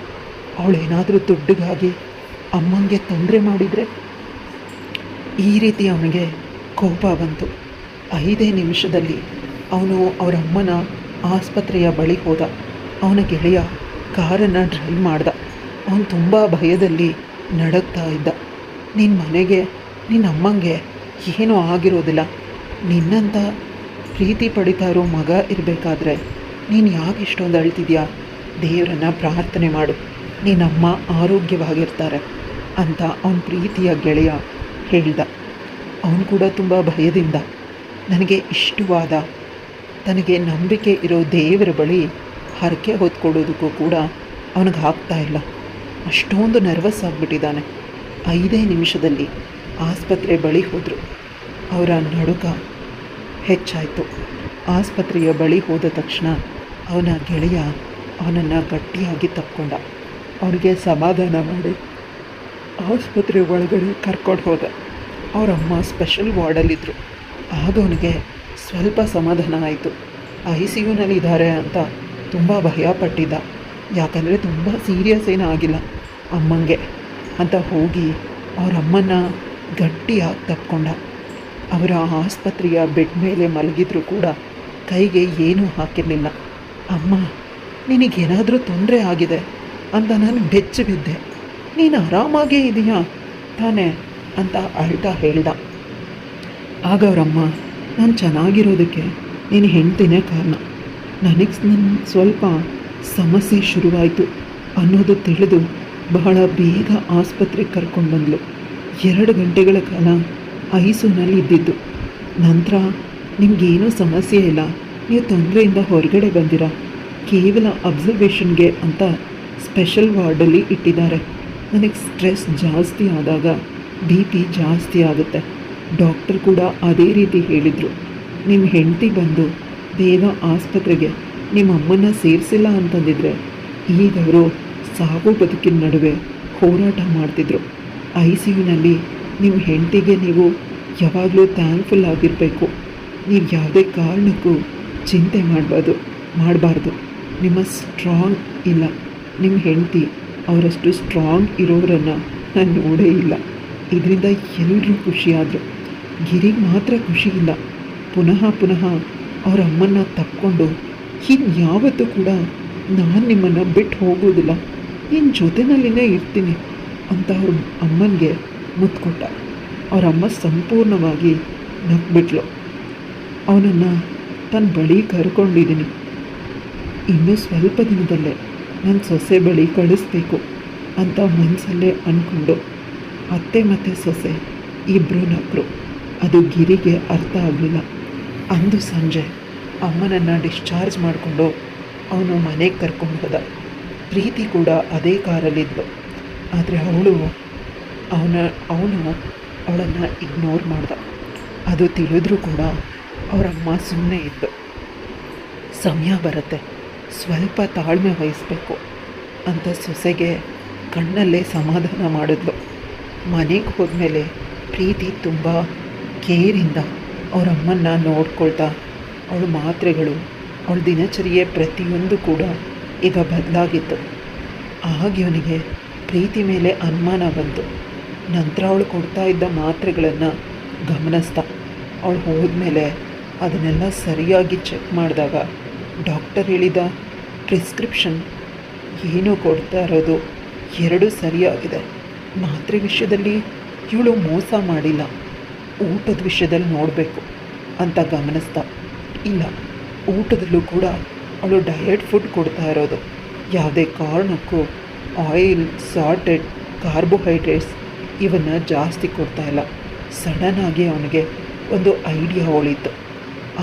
ಅವಳೇನಾದರೂ ದುಡ್ಡಿಗಾಗಿ ಅಮ್ಮಂಗೆ ತೊಂದರೆ ಮಾಡಿದರೆ? ಈ ರೀತಿ ಅವನಿಗೆ ಕೋಪ ಬಂತು. 5 ನಿಮಿಷದಲ್ಲಿ ಅವನು ಅವರ ಅಮ್ಮನ ಆಸ್ಪತ್ರೆಯ ಬಳಿ ಹೋದ. ಅವನ ಗೆಳೆಯ ಕಾರನ್ನು ಡ್ರೈವ್ ಮಾಡ್ದ. ಅವನು ತುಂಬ ಭಯದಲ್ಲಿ ನಡಗ್ತಾ ಇದ್ದ. ನಿನ್ನ ಮನೆಗೆ, ನಿನ್ನ ಅಮ್ಮಂಗೆ ಏನೂ ಆಗಿರೋದಿಲ್ಲ. ನಿನ್ನಂಥ ಪ್ರೀತಿ ಪಡಿತಾ ಇರೋ ಮಗ ಇರಬೇಕಾದ್ರೆ ನೀನು ಯಾಕೆ ಇಷ್ಟೊಂದು ಅಳ್ತಿದ್ಯಾ? ದೇವರನ್ನು ಪ್ರಾರ್ಥನೆ ಮಾಡು, ನಿನ್ನಮ್ಮ ಆರೋಗ್ಯವಾಗಿರ್ತಾರೆ ಅಂತ ಅವನ ಪ್ರೀತಿಯ ಗೆಳೆಯ ಹೇಳ್ದ. ಅವನು ಕೂಡ ತುಂಬ ಭಯದಿಂದ ನನಗೆ ಇಷ್ಟವಾದ, ತನಗೆ ನಂಬಿಕೆ ಇರೋ ದೇವರ ಬಳಿ ಹರಕೆ ಹೊತ್ಕೊಡೋದಕ್ಕೂ ಕೂಡ ಅವನಿಗೆ ಆಗ್ತಾ ಇಲ್ಲ. ಅಷ್ಟೊಂದು ನರ್ವಸ್ ಆಗಿಬಿಟ್ಟಿದ್ದಾನೆ. 5 ನಿಮಿಷದಲ್ಲಿ ಆಸ್ಪತ್ರೆ ಬಳಿ ಹೋದರು. ಅವರ ನಡುಕ ಹೆಚ್ಚಾಯಿತು. ಆಸ್ಪತ್ರೆಯ ಬಳಿ ಹೋದ ತಕ್ಷಣ ಅವನ ಗೆಳೆಯ ಅವನನ್ನು ಗಟ್ಟಿಯಾಗಿ ತಕ್ಕೊಂಡ. ಅವನಿಗೆ ಸಮಾಧಾನ ಮಾಡಿ ಆಸ್ಪತ್ರೆ ಒಳಗಡೆ ಕರ್ಕೊಂಡು ಹೋದ. ಅವರಮ್ಮ ಸ್ಪೆಷಲ್ ವಾರ್ಡಲ್ಲಿದ್ದರು. ಆಗ ಅವನಿಗೆ ಸ್ವಲ್ಪ ಸಮಾಧಾನ ಆಯಿತು. ICUನಲ್ಲಿ ಇದ್ದಾರೆ ಅಂತ ತುಂಬ ಭಯಪಟ್ಟಿದ್ದ. ಯಾಕಂದರೆ ತುಂಬ ಸೀರಿಯಸ್ ಏನೂ ಆಗಿಲ್ಲ ಅಮ್ಮಂಗೆ ಅಂತ ಹೋಗಿ ಅವರಮ್ಮನ ಗಟ್ಟಿಯಾಗಿ ತಪ್ಕೊಂಡ. ಅವರ ಆಸ್ಪತ್ರೆಯ ಬೆಡ್ ಮೇಲೆ ಮಲಗಿದ್ರು ಕೂಡ ಕೈಗೆ ಏನೂ ಹಾಕಿರಲಿಲ್ಲ. ಅಮ್ಮ, ನಿನಗೇನಾದರೂ ತೊಂದರೆ ಆಗಿದೆ, ಅಂತ ನಾನು ಬೆಚ್ಚಿ ಬಿದ್ದೆ. ನೀನು ಆರಾಮಾಗೇ ಇದೆಯಾ ತಾನೇ ಅಂತ ಅಳ್ತಾ ಹೇಳ್ದ. ಆಗ ಅವರಮ್ಮ, ನಾನು ಚೆನ್ನಾಗಿರೋದಕ್ಕೆ ನೀನು ಹೆಂಡ್ತಿನೇ ಕಾರಣ. ನನ್ನ ಸ್ವಲ್ಪ ಸಮಸ್ಯೆ ಶುರುವಾಯಿತು ಅನ್ನೋದು ತಿಳಿದು ಬಹಳ ಬೇಗ ಆಸ್ಪತ್ರೆಗೆ ಕರ್ಕೊಂಡು ಬಂದಳು. 2 ಗಂಟೆಗಳ ಕಾಲ ಐಸಿಯುನಲ್ಲಿ ಇದ್ದಿದ್ದು. ನಂತರ ನಿಮಗೇನೂ ಸಮಸ್ಯೆ ಇಲ್ಲ, ನೀವು ತೊಂದರೆಯಿಂದ ಹೊರಗಡೆ ಬಂದಿರ, ಕೇವಲ ಅಬ್ಸರ್ವೇಷನ್ಗೆ ಅಂತ ಸ್ಪೆಷಲ್ ವಾರ್ಡಲ್ಲಿ ಇಟ್ಟಿದ್ದಾರೆ. ನನಗೆ ಸ್ಟ್ರೆಸ್ ಜಾಸ್ತಿ ಆದಾಗ BP ಜಾಸ್ತಿ ಆಗುತ್ತೆ. ಡಾಕ್ಟರ್ ಕೂಡ ಅದೇ ರೀತಿ ಹೇಳಿದರು. ನಿಮ್ಮ ಹೆಂಡತಿ ಬಂದು ಬೇಗ ಆಸ್ಪತ್ರೆಗೆ ನಿಮ್ಮ ಅಮ್ಮನ್ನ ಸೇರಿಸಿಲ್ಲ ಅಂತಂದಿದ್ರೆ ಈಗ ಅವರು ಸಾವು ಬದುಕಿನ ನಡುವೆ ಹೋರಾಟ ಮಾಡ್ತಿದ್ರು. ICUನಲ್ಲಿ ನಿಮ್ಮ ಹೆಂಡತಿಗೆ ನೀವು ಯಾವಾಗಲೂ ಥ್ಯಾಂಕ್ಫುಲ್ ಆಗಿರಬೇಕು. ನೀವು ಯಾವುದೇ ಕಾರಣಕ್ಕೂ ಚಿಂತೆ ಮಾಡಬಾರ್ದು. ನಿಮ್ಮ ಸ್ಟ್ರಾಂಗ್ ಇಲ್ಲ, ನಿಮ್ಮ ಹೆಂಡತಿ ಅವರಷ್ಟು ಸ್ಟ್ರಾಂಗ್ ಇರೋರನ್ನು ನಾನು ನೋಡೇ ಇಲ್ಲ. ಇದರಿಂದ ಎಲ್ಲರೂ ಖುಷಿಯಾದರು. ಗಿರಿಗೆ ಮಾತ್ರ ಖುಷಿ ಇಲ್ಲ. ಪುನಃ ಅವರ ಅಮ್ಮನ್ನ ತಪ್ಪಿಕೊಂಡು ಇನ್ಯಾವತ್ತೂ ಕೂಡ ನಾನು ನಿಮ್ಮನ್ನು ಬಿಟ್ಟು ಹೋಗೋದಿಲ್ಲ, ನಿನ್ನ ಜೊತೆಯಲ್ಲಿನೇ ಇರ್ತೀನಿ ಅಂತ ಅವ್ರ ಅಮ್ಮನಿಗೆ ಮುತ್ತು ಕೊಟ್ಟ. ಅವರಮ್ಮ ಸಂಪೂರ್ಣವಾಗಿ ನಕ್ಬಿಟ್ಲು. ಅವನನ್ನು ತನ್ನ ಬಳಿ ಕರ್ಕೊಂಡಿದ್ದೀನಿ. ಇನ್ನೂ ಸ್ವಲ್ಪ ದಿನದಲ್ಲೇ ನನ್ನ ಸೊಸೆ ಬಳಿ ಕಳಿಸ್ಬೇಕು ಅಂತ ಮನಸ್ಸಲ್ಲೇ ಅಂದ್ಕೊಂಡು ಅತ್ತೆ ಮತ್ತು ಸೊಸೆ ಇಬ್ಬರು ನಕ್ಕರು. ಅದು ಗಿರಿಗೆ ಅರ್ಥ ಆಗಲಿಲ್ಲ. ಅಂದು ಸಂಜೆ ಅಮ್ಮನನ್ನು ಡಿಸ್ಚಾರ್ಜ್ ಮಾಡಿಕೊಂಡು ಅವನು ಮನೆಗೆ ಕರ್ಕೊಂಡು ಹೋದ. ಪ್ರೀತಿ ಕೂಡ ಅದೇ ಕಾರಲ್ಲಿದ್ಲು. ಆದರೆ ಅವನು ಅವಳನ್ನು ಇಗ್ನೋರ್ ಮಾಡ್ದ. ಅದು ತಿಳಿದ್ರೂ ಕೂಡ ಅವರಮ್ಮ ಸುಮ್ಮನೆ ಇದ್ದು, ಸಮಯ ಬರುತ್ತೆ, ಸ್ವಲ್ಪ ತಾಳ್ಮೆ ವಹಿಸಬೇಕು ಅಂತ ಸೊಸೆಗೆ ಕಣ್ಣಲ್ಲೇ ಸಮಾಧಾನ ಮಾಡಿದ್ಲು. ಮನೆಗೆ ಹೋದ್ಮೇಲೆ ಪ್ರೀತಿ ತುಂಬ ಕೇರಿಂದ ಅವರಮ್ಮನ್ನ ನೋಡ್ಕೊಳ್ತಾ ಅವಳ ಮಾತ್ರೆಗಳು, ಅವಳ ದಿನಚರಿಯೆ ಪ್ರತಿಯೊಂದು ಕೂಡ ಈಗ ಬದಲಾಗಿತ್ತು. ಆಗ ಇವನಿಗೆ ಪ್ರೀತಿ ಮೇಲೆ ಅನುಮಾನ ಬಂತು. ನಂತರ ಅವಳು ಕೊಡ್ತಾ ಇದ್ದ ಮಾತ್ರೆಗಳನ್ನು ಗಮನಿಸ್ದ. ಅವಳು ಹೋದ್ಮೇಲೆ ಅದನ್ನೆಲ್ಲ ಸರಿಯಾಗಿ ಚೆಕ್ ಮಾಡಿದಾಗ ಡಾಕ್ಟರ್ ಹೇಳಿದ ಪ್ರಿಸ್ಕ್ರಿಪ್ಷನ್ ಏನೂ ಕೊಡ್ತಾ ಇರೋದು 2 ಸರಿಯಾಗಿದೆ. ಮಾತ್ರೆ ವಿಷಯದಲ್ಲಿ ಇವಳು ಮೋಸ ಮಾಡಿಲ್ಲ, ಊಟದ ವಿಷಯದಲ್ಲಿ ನೋಡಬೇಕು ಅಂತ ಗಮನಿಸ್ದ. ಇಲ್ಲ, ಊಟದಲ್ಲೂ ಕೂಡ ಅವಳು ಡಯಟ್ ಫುಡ್ ಕೊಡ್ತಾ ಇರೋದು. ಯಾವುದೇ ಕಾರಣಕ್ಕೂ ಆಯಿಲ್, ಸಾಲ್ಟೆಡ್, ಕಾರ್ಬೋಹೈಡ್ರೇಟ್ಸ್ ಇವನ್ನು ಜಾಸ್ತಿ ಕೊಡ್ತಾ ಇಲ್ಲ. ಸಡನ್ನಾಗಿ ಅವನಿಗೆ ಒಂದು ಐಡಿಯಾ ಹೊಳಿತು.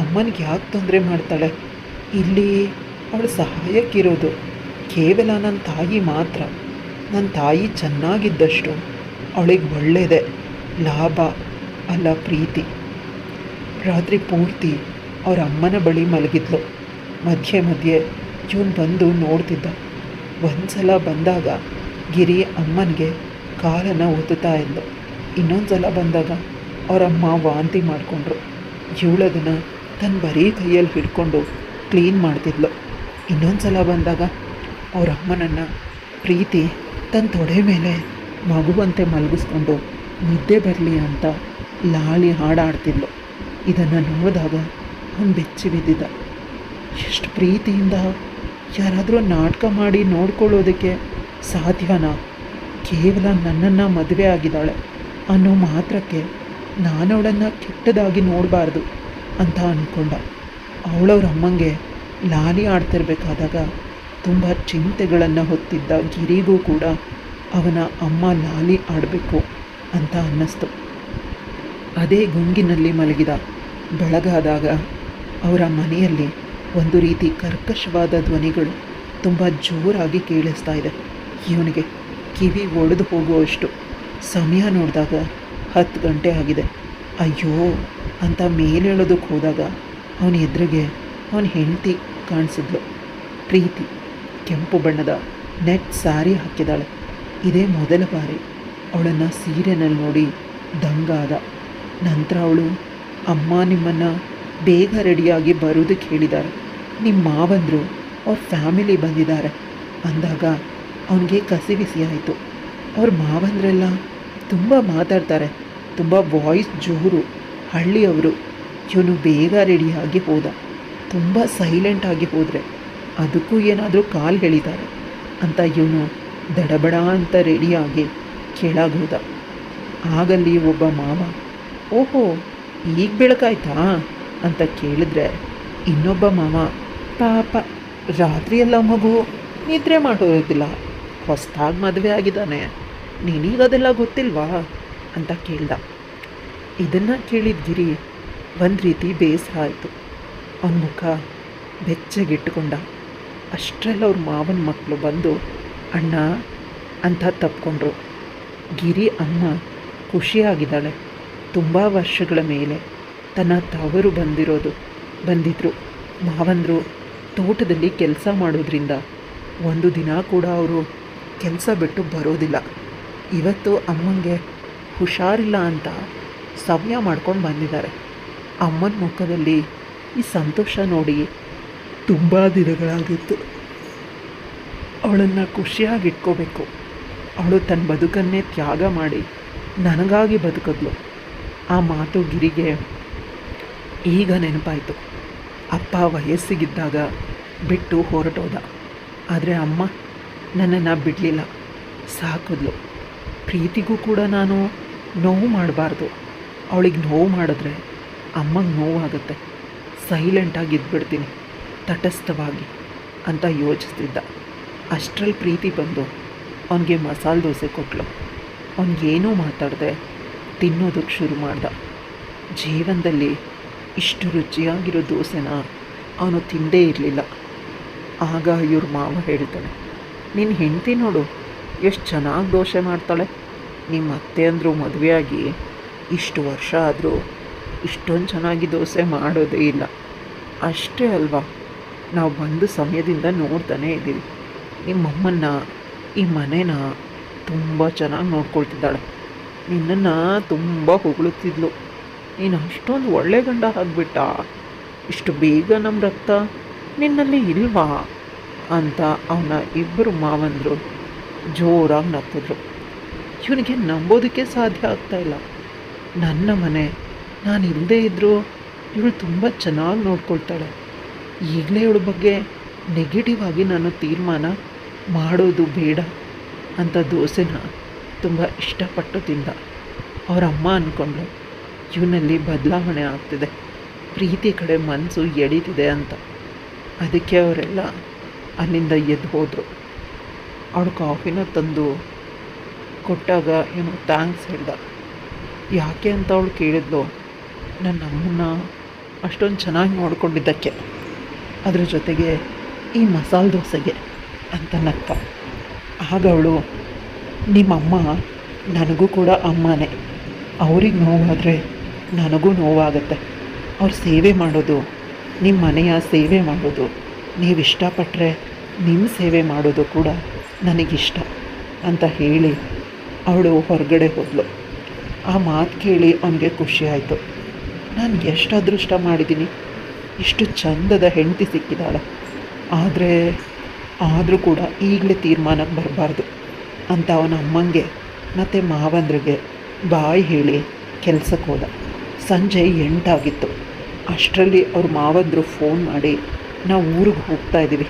ಅಮ್ಮನಿಗೆ ಯಾಕೆ ತೊಂದರೆ ಮಾಡ್ತಾಳೆ? ಇಲ್ಲಿ ಅವಳು ಸಹಾಯಕ್ಕಿರೋದು ಕೇವಲ ನನ್ನ ತಾಯಿ ಮಾತ್ರ. ನನ್ನ ತಾಯಿ ಚೆನ್ನಾಗಿದ್ದಷ್ಟು ಅವಳಿಗೆ ಒಳ್ಳೆಯದೇ ಲಾಭ ಅಲ್ಲ ಪ್ರೀತಿ. ರಾತ್ರಿ ಪೂರ್ತಿ ಅವರ ಅಮ್ಮನ ಬಳಿ ಮಲಗಿದ್ಲು. ಮಧ್ಯೆ ಇವನು ಬಂದು ನೋಡ್ತಿದ್ದ. ಒಂದು ಸಲ ಬಂದಾಗ ಗಿರಿ ಅಮ್ಮನಿಗೆ ಕಾಲನ್ನು ಒತ್ತುತ್ತಾ ಇದ್ಲು. ಇನ್ನೊಂದು ಸಲ ಬಂದಾಗ ಅವರಮ್ಮ ವಾಂತಿ ಮಾಡಿಕೊಂಡ್ರು. ಇವಳದನ್ನು ತನ್ನ ಬರೀ ಕೈಯಲ್ಲಿ ಹಿಡ್ಕೊಂಡು ಕ್ಲೀನ್ ಮಾಡ್ತಿದ್ಲು. ಇನ್ನೊಂದು ಸಲ ಬಂದಾಗ ಅವರ ಅಮ್ಮನನ್ನು ಪ್ರೀತಿ ತನ್ನ ತೊಡೆ ಮೇಲೆ ಮಗುವಂತೆ ಮಲಗಿಸ್ಕೊಂಡು ನಿದ್ದೆ ಬರಲಿ ಅಂತ ಲಾಳಿ ಹಾಡಾಡ್ತಿದ್ಲು. ಇದನ್ನು ನೋಡಿದಾಗ ಅವನು ಬೆಚ್ಚಿ ಬಿದ್ದಿದ್ದ. ಎಷ್ಟು ಪ್ರೀತಿಯಿಂದ ಯಾರಾದರೂ ನಾಟಕ ಮಾಡಿ ನೋಡ್ಕೊಳ್ಳೋದಕ್ಕೆ ಸಾಧ್ಯನಾ? ಕೇವಲ ನನ್ನನ್ನು ಮದುವೆ ಆಗಿದ್ದಾಳೆ ಅನ್ನೋ ಮಾತ್ರಕ್ಕೆ ನಾನು ಅವಳನ್ನು ಕೆಟ್ಟದಾಗಿ ನೋಡಬಾರ್ದು ಅಂತ ಅಂದ್ಕೊಂಡ. ಅವಳವ್ರ ಅಮ್ಮಂಗೆ ಲಾಲಿ ಆಡ್ತಿರ್ಬೇಕಾದಾಗ ತುಂಬ ಚಿಂತೆಗಳನ್ನು ಹೊತ್ತಿದ್ದ ಗಿರಿಗೂ ಕೂಡ ಅವನ ಅಮ್ಮ ಲಾಲಿ ಆಡಬೇಕು ಅಂತ ಅನ್ನಿಸ್ತು. ಅದೇ ಗುಂಗಿನಲ್ಲಿ ಮಲಗಿದ. ಬೆಳಗಾದಾಗ ಅವರ ಮನೆಯಲ್ಲಿ ಒಂದು ರೀತಿ ಕರ್ಕಶವಾದ ಧ್ವನಿಗಳು ತುಂಬ ಜೋರಾಗಿ ಕೇಳಿಸ್ತಾ ಇದೆ. ಇವನಿಗೆ ಕಿವಿ ಒಡೆದು ಹೋಗುವಷ್ಟು. ಸಮಯ ನೋಡಿದಾಗ 10 ಗಂಟೆ ಆಗಿದೆ. ಅಯ್ಯೋ ಅಂತ ಮೇಲೇಳೋದಕ್ಕೆ ಹೋದಾಗ ಅವನ ಎದುರಿಗೆ ಅವನ ಹೆಂಡತಿ ಕಾಣಿಸಿದ್ಲು. ಪ್ರೀತಿ ಕೆಂಪು ಬಣ್ಣದ ನೆಟ್ ಸ್ಯಾರಿ ಹಾಕಿದ್ದಾಳೆ. ಇದೇ ಮೊದಲ ಬಾರಿ ಅವಳನ್ನು ಸೀರೆನಲ್ಲಿ ನೋಡಿ ದಂಗಾದ. ನಂತರ ಅವಳು, ಅಮ್ಮ ನಿಮ್ಮನ್ನು ಬೇಗ ರೆಡಿಯಾಗಿ ಬರೋದಕ್ಕೆ ಹೇಳಿದ್ದಾರೆ, ನಿಮ್ಮ ಮಾವಂದರು ಅವ್ರ ಫ್ಯಾಮಿಲಿ ಬಂದಿದ್ದಾರೆ ಅಂದಾಗ ಅವನಿಗೆ ಕಸಿವಿಸಿ ಆಯಿತು. ಅವ್ರ ಮಾವಂದ್ರೆಲ್ಲ ತುಂಬ ಮಾತಾಡ್ತಾರೆ, ತುಂಬ ವಾಯ್ಸ್ ಜೋರು, ಹಳ್ಳಿಯವರು. ಇವನು ಬೇಗ ರೆಡಿಯಾಗಿ ಹೋದ. ತುಂಬ ಸೈಲೆಂಟಾಗಿ ಹೋದರೆ ಅದಕ್ಕೂ ಏನಾದರೂ ಕಾಲು ಎಳಿತಾರೆ ಅಂತ ಇವನು ದಡಬಡ ಅಂತ ರೆಡಿಯಾಗಿ ಕೆಳಗೋದ. ಆಗಲ್ಲಿ ಒಬ್ಬ ಮಾವ, ಓಹೋ ಈಗ ಬೆಳಕಾಯ್ತಾ ಅಂತ ಕೇಳಿದ್ರೆ, ಇನ್ನೊಬ್ಬ ಮಾವ, ಪಾಪ ರಾತ್ರಿಯೆಲ್ಲ ಮಗು ನಿದ್ರೆ ಮಾಡೋದಿಲ್ಲ, ಹೊಸ್ದಾಗಿ ಮದುವೆ ಆಗಿದ್ದಾನೆ, ನಿನಗದೆಲ್ಲ ಗೊತ್ತಿಲ್ವಾ ಅಂತ ಕೇಳ್ದ. ಇದನ್ನು ಕೇಳಿದ ಗಿರಿ ಒಂದು ರೀತಿ ಬೇಸರ ಆಯಿತು. ಅವನ ಮುಖ ಬೆಚ್ಚಗಿಟ್ಟುಕೊಂಡ. ಅಷ್ಟರಲ್ಲಿ ಅವ್ರ ಮಾವನ ಮಕ್ಕಳು ಬಂದು ಅಣ್ಣ ಅಂತ ತಪ್ಕೊಂಡ್ರು. ಗಿರಿ ಅಮ್ಮ ಖುಷಿಯಾಗಿದ್ದಾಳೆ. ತುಂಬ ವರ್ಷಗಳ ಮೇಲೆ ತನ್ನ ತವರು ಬಂದಿದ್ರು. ಮಾವಂದರು ತೋಟದಲ್ಲಿ ಕೆಲಸ ಮಾಡೋದ್ರಿಂದ ಒಂದು ದಿನ ಕೂಡ ಅವರು ಕೆಲಸ ಬಿಟ್ಟು ಬರೋದಿಲ್ಲ. ಇವತ್ತು ಅಮ್ಮಂಗೆ ಹುಷಾರಿಲ್ಲ ಅಂತ ಸವ್ಯ ಮಾಡ್ಕೊಂಡು ಬಂದಿದ್ದಾರೆ. ಅಮ್ಮನ ಮುಖದಲ್ಲಿ ಈ ಸಂತೋಷ ನೋಡಿ ತುಂಬ ದಿನಗಳಾಗಿತ್ತು. ಅವಳನ್ನು ಖುಷಿಯಾಗಿ ಇಟ್ಕೋಬೇಕು, ಅವಳು ತನ್ನ ಬದುಕನ್ನೇ ತ್ಯಾಗ ಮಾಡಿ ನನಗಾಗಿ ಬದುಕಿದ್ಲು. ಆ ಮಾತು ಗಿರಿಗೆ ಈಗ ನೆನಪಾಯಿತು. ಅಪ್ಪ ವಯಸ್ಸಿಗಿದ್ದಾಗ ಬಿಟ್ಟು ಹೊರಟೋದ. ಆದರೆ ಅಮ್ಮ ನನ್ನನ್ನು ಬಿಡಲಿಲ್ಲ, ಸಾಕಿದ್ಲು. ಪ್ರೀತಿಗೂ ಕೂಡ ನಾನು ನೋವು ಮಾಡಬಾರ್ದು. ಅವಳಿಗೆ ನೋವು ಮಾಡಿದ್ರೆ ಅಮ್ಮಂಗೆ ನೋವಾಗುತ್ತೆ, ಸೈಲೆಂಟಾಗಿ ಇದ್ಬಿಡ್ತೀನಿ ತಟಸ್ಥವಾಗಿ ಅಂತ ಯೋಚಿಸ್ತಿದ್ದ. ಅಷ್ಟರಲ್ಲಿ ಪ್ರೀತಿ ಬಂದು ಅವನಿಗೆ ಮಸಾಲೆ ದೋಸೆ ಕೊಟ್ಟಳು. ಅವನಿಗೇನೂ ಮಾತಾಡದೆ ತಿನ್ನೋದಕ್ಕೆ ಶುರು ಮಾಡ್ದ. ಜೀವನದಲ್ಲಿ ಇಷ್ಟು ರುಚಿಯಾಗಿರೋ ದೋಸೆನ ಅವನು ತಿಂದೇ ಇರಲಿಲ್ಲ. ಆಗ ಇವ್ರ ಮಾವ ಹೇಳ್ತಾನೆ, ನಿನ್ನ ಹೆಂಡತಿ ನೋಡು ಎಷ್ಟು ಚೆನ್ನಾಗಿ ದೋಸೆ ಮಾಡ್ತಾಳೆ. ನಿಮ್ಮ ಅತ್ತೆ ಅಂದರು ಮದುವೆಯಾಗಿ ಇಷ್ಟು ವರ್ಷ ಆದರೂ ಇಷ್ಟೊಂದು ಚೆನ್ನಾಗಿ ದೋಸೆ ಮಾಡೋದೇ ಇಲ್ಲ. ಅಷ್ಟೇ ಅಲ್ವಾ, ನಾವು ಬಂದು ಸಮಯದಿಂದ ನೋಡ್ತಾನೇ ಇದ್ದೀವಿ. ನಿಮ್ಮಮ್ಮನ್ನ ಈ ಮನೇನ ತುಂಬ ಚೆನ್ನಾಗಿ ನೋಡ್ಕೊಳ್ತಿದ್ದಾಳೆ. ನಿನ್ನನ್ನು ತುಂಬ ಹೊಗಳುತ್ತಿದ್ಲು. ನೀನು ಅಷ್ಟೊಂದು ಒಳ್ಳೆ ಗಂಡ ಆಗಿಬಿಟ್ಟ, ಇಷ್ಟು ಬೇಗ ನಮ್ಮ ರಕ್ತ ನಿನ್ನಲ್ಲಿ ಇಲ್ವಾ ಅಂತ ಅವನ ಇಬ್ಬರು ಮಾವಂದರು ಜೋರಾಗಿ ನಕ್ಕಿದ್ರು. ಇವನಿಗೆ ನಂಬೋದಕ್ಕೆ ಸಾಧ್ಯ ಆಗ್ತಾಯಿಲ್ಲ. ನನ್ನ ಮನೆ, ನಾನು ಇಲ್ಲದೇ ಇದ್ದರೂ ಇವಳು ತುಂಬ ಚೆನ್ನಾಗಿ ನೋಡ್ಕೊಳ್ತಾಳೆ. ಈಗಲೇ ಇವಳ ಬಗ್ಗೆ ನೆಗೆಟಿವ್ ಆಗಿ ನಾನು ತೀರ್ಮಾನ ಮಾಡೋದು ಬೇಡ ಅಂತ ದೋಸೆನ ತುಂಬ ಇಷ್ಟಪಟ್ಟು ತಿಂದ. ಅವರ ಅಮ್ಮ ಅಂದ್ಕೊಂಡ್ಳು, ಇವನಲ್ಲಿ ಬದಲಾವಣೆ ಆಗ್ತಿದೆ, ಪ್ರೀತಿ ಕಡೆ ಮನಸ್ಸು ಎಳೀತಿದೆ ಅಂತ. ಅದಕ್ಕೆ ಅವರೆಲ್ಲ ಅಲ್ಲಿಂದ ಎದ್ದು ಹೋದರು. ಅವಳು ಕಾಫಿನ ತಂದು ಕೊಟ್ಟಾಗ ಏನೋ ಥ್ಯಾಂಕ್ಸ್ ಹೇಳ್ದ. ಯಾಕೆ ಅಂತ ಅವಳು ಕೇಳಿದ್ಲು. ನನ್ನ ಅಮ್ಮನ್ನ ಅಷ್ಟೊಂದು ಚೆನ್ನಾಗಿ ನೋಡ್ಕೊಂಡಿದ್ದಕ್ಕೆ, ಅದ್ರ ಜೊತೆಗೆ ಈ ಮಸಾಲೆ ದೋಸೆಗೆ ಅಂತ ನಕ್ಕ. ಆಗ ಅವಳು, ನಿಮ್ಮಮ್ಮ ನನಗೂ ಕೂಡ ಅಮ್ಮನೇ, ಅವ್ರಿಗೆ ನೋವಾದರೆ ನನಗೂ ನೋವಾಗತ್ತೆ. ಅವ್ರು ಸೇವೆ ಮಾಡೋದು, ನಿಮ್ಮ ಮನೆಯ ಸೇವೆ ಮಾಡೋದು, ನೀವು ಇಷ್ಟಪಟ್ಟರೆ ನಿಮ್ಮ ಸೇವೆ ಮಾಡೋದು ಕೂಡ ನನಗಿಷ್ಟ ಅಂತ ಹೇಳಿ ಅವಳು ಹೊರಗಡೆ ಹೋದಳು. ಆ ಮಾತು ಕೇಳಿ ಅವನಿಗೆ ಖುಷಿ ಆಯಿತು. ನಾನು ಎಷ್ಟು ಅದೃಷ್ಟ ಮಾಡಿದ್ದೀನಿ, ಇಷ್ಟು ಚಂದದ ಹೆಂಡತಿ ಸಿಕ್ಕಿದ್ದಾಳೆ. ಆದರೂ ಕೂಡ ಈಗಲೇ ತೀರ್ಮಾನಕ್ಕೆ ಬರಬಾರ್ದು ಅಂತ ಅವನ ಅಮ್ಮಂಗೆ ಮತ್ತು ಮಾವಂದ್ರಿಗೆ ಬಾಯಿ ಹೇಳಿ ಕೆಲಸಕ್ಕೆ ಹೋದ. ಸಂಜೆ 8 ಆಗಿತ್ತು. ಅಷ್ಟರಲ್ಲಿ ಅವ್ರ ಮಾವಂದರು ಫೋನ್ ಮಾಡಿ, ನಾವು ಊರಿಗೆ ಹೋಗ್ತಾ ಇದ್ದೀವಿ,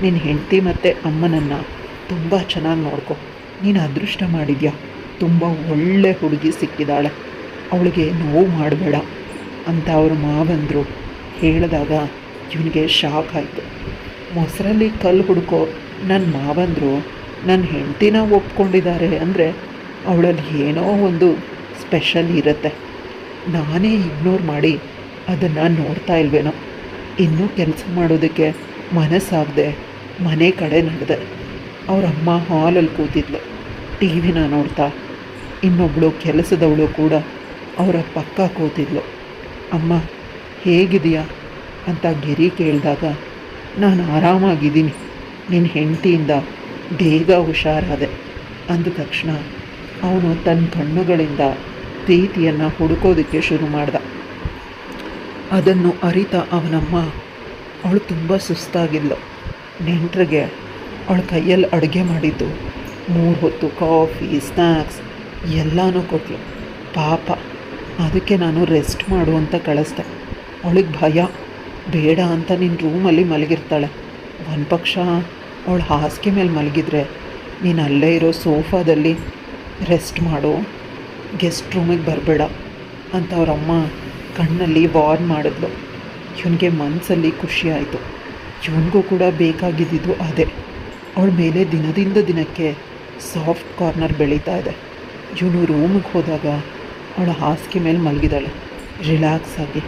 ನಿನ್ನ ಹೆಂಡತಿ ಮತ್ತು ಅಮ್ಮನನ್ನು ತುಂಬ ಚೆನ್ನಾಗಿ ನೋಡ್ಕೊ, ನೀನು ಅದೃಷ್ಟ ಮಾಡಿದ್ಯಾ, ತುಂಬ ಒಳ್ಳೆ ಹುಡುಗಿ ಸಿಕ್ಕಿದ್ದಾಳೆ, ಅವಳಿಗೆ ನೋವು ಮಾಡಬೇಡ ಅಂತ ಅವ್ರ ಮಾವಂದರು ಹೇಳಿದಾಗ ಇವನಿಗೆ ಶಾಕ್ ಆಯಿತು. ಮೊಸರಲ್ಲಿ ಕಲ್ಲು ಹುಡುಕೋ ನನ್ನ ಮಾವಂದರು ನನ್ನ ಹೆಂಡತಿನ ಒಪ್ಕೊಂಡಿದ್ದಾರೆ ಅಂದರೆ ಅವಳಲ್ಲಿ ಏನೋ ಒಂದು ಸ್ಪೆಷಲ್ ಇರುತ್ತೆ. ನಾನೇ ಇಗ್ನೋರ್ ಮಾಡಿ ಅದನ್ನು ನೋಡ್ತಾ ಇಲ್ವೇನೋ. ಇನ್ನೂ ಕೆಲಸ ಮಾಡೋದಕ್ಕೆ ಮನಸ್ಸಾಗದೆ ಮನೆ ಕಡೆ ನಡೆದೆ. ಅವರಮ್ಮ ಹಾಲಲ್ಲಿ ಕೂತಿದ್ಲು, ಟಿ ವಿನ ನೋಡ್ತಾ. ಇನ್ನೊಬ್ಬಳು ಕೆಲಸದವಳು ಕೂಡ ಅವರ ಪಕ್ಕ ಕೂತಿದ್ಲು. ಅಮ್ಮ ಹೇಗಿದೆಯಾ ಅಂತ ಗಿರಿ ಕೇಳಿದಾಗ, ನಾನು ಆರಾಮಾಗಿದ್ದೀನಿ, ನಿನ್ನ ಹೆಂಡತಿಯಿಂದ ಬೇಗ ಹುಷಾರಾದೆ ಅಂದ ತಕ್ಷಣ ಅವನು ತನ್ನ ಕಣ್ಣುಗಳಿಂದ ಪ್ರೀತಿಯನ್ನು ಹುಡುಕೋದಕ್ಕೆ ಶುರು ಮಾಡ್ದ. ಅದನ್ನು ಅರಿತ ಅವನಮ್ಮ, ಅವಳು ತುಂಬ ಸುಸ್ತಾಗಿದ್ಲು. ನೆಂಟರಿಗೆ ಅವಳ ಕೈಯಲ್ಲಿ ಅಡುಗೆ ಮಾಡಿದ್ದು 3 ಹೊತ್ತು ಕಾಫಿ, ಸ್ನ್ಯಾಕ್ಸ್ ಎಲ್ಲನೂ ಕೊಟ್ಟಳು. ಪಾಪ, ಅದಕ್ಕೆ ನಾನು ರೆಸ್ಟ್ ಮಾಡು ಅಂತ ಕಳಿಸ್ದೆ. ಅವಳಿಗೆ ಭಯ, ಬೇಡ ಅಂತ ನಿನ್ನ ರೂಮಲ್ಲಿ ಮಲಗಿರ್ತಾಳೆ, ಒಂದು ಪಕ್ಷ ಅವಳು ಹಾಸಿಗೆ ಮೇಲೆ ಮಲಗಿದ್ರೆ ನೀನು ಅಲ್ಲೇ ಇರೋ ಸೋಫಾದಲ್ಲಿ ರೆಸ್ಟ್ ಮಾಡು, ಗೆಸ್ಟ್ ರೂಮಿಗೆ ಬರಬೇಡ ಅಂತ ಅವರಮ್ಮ ಕಣ್ಣಲ್ಲಿ ವಾರ್ನ್ ಮಾಡಿದ್ಲು. ಇವನಿಗೆ ಮನಸ್ಸಲ್ಲಿ ಖುಷಿ ಆಯಿತು. ಇವನಿಗೂ ಕೂಡ ಬೇಕಾಗಿದ್ದಿದ್ದು ಅದೇ. ಅವಳ ಮೇಲೆ ದಿನದಿಂದ ದಿನಕ್ಕೆ ಸಾಫ್ಟ್ ಕಾರ್ನರ್ ಬೆಳೀತಾ ಇದೆ. ಇವನು ರೂಮಿಗೆ ಹೋದಾಗ ಅವಳ ಹಾಸಿಗೆ ಮೇಲೆ ಮಲಗಿದಾಳೆ ರಿಲ್ಯಾಕ್ಸ್ ಆಗಿ.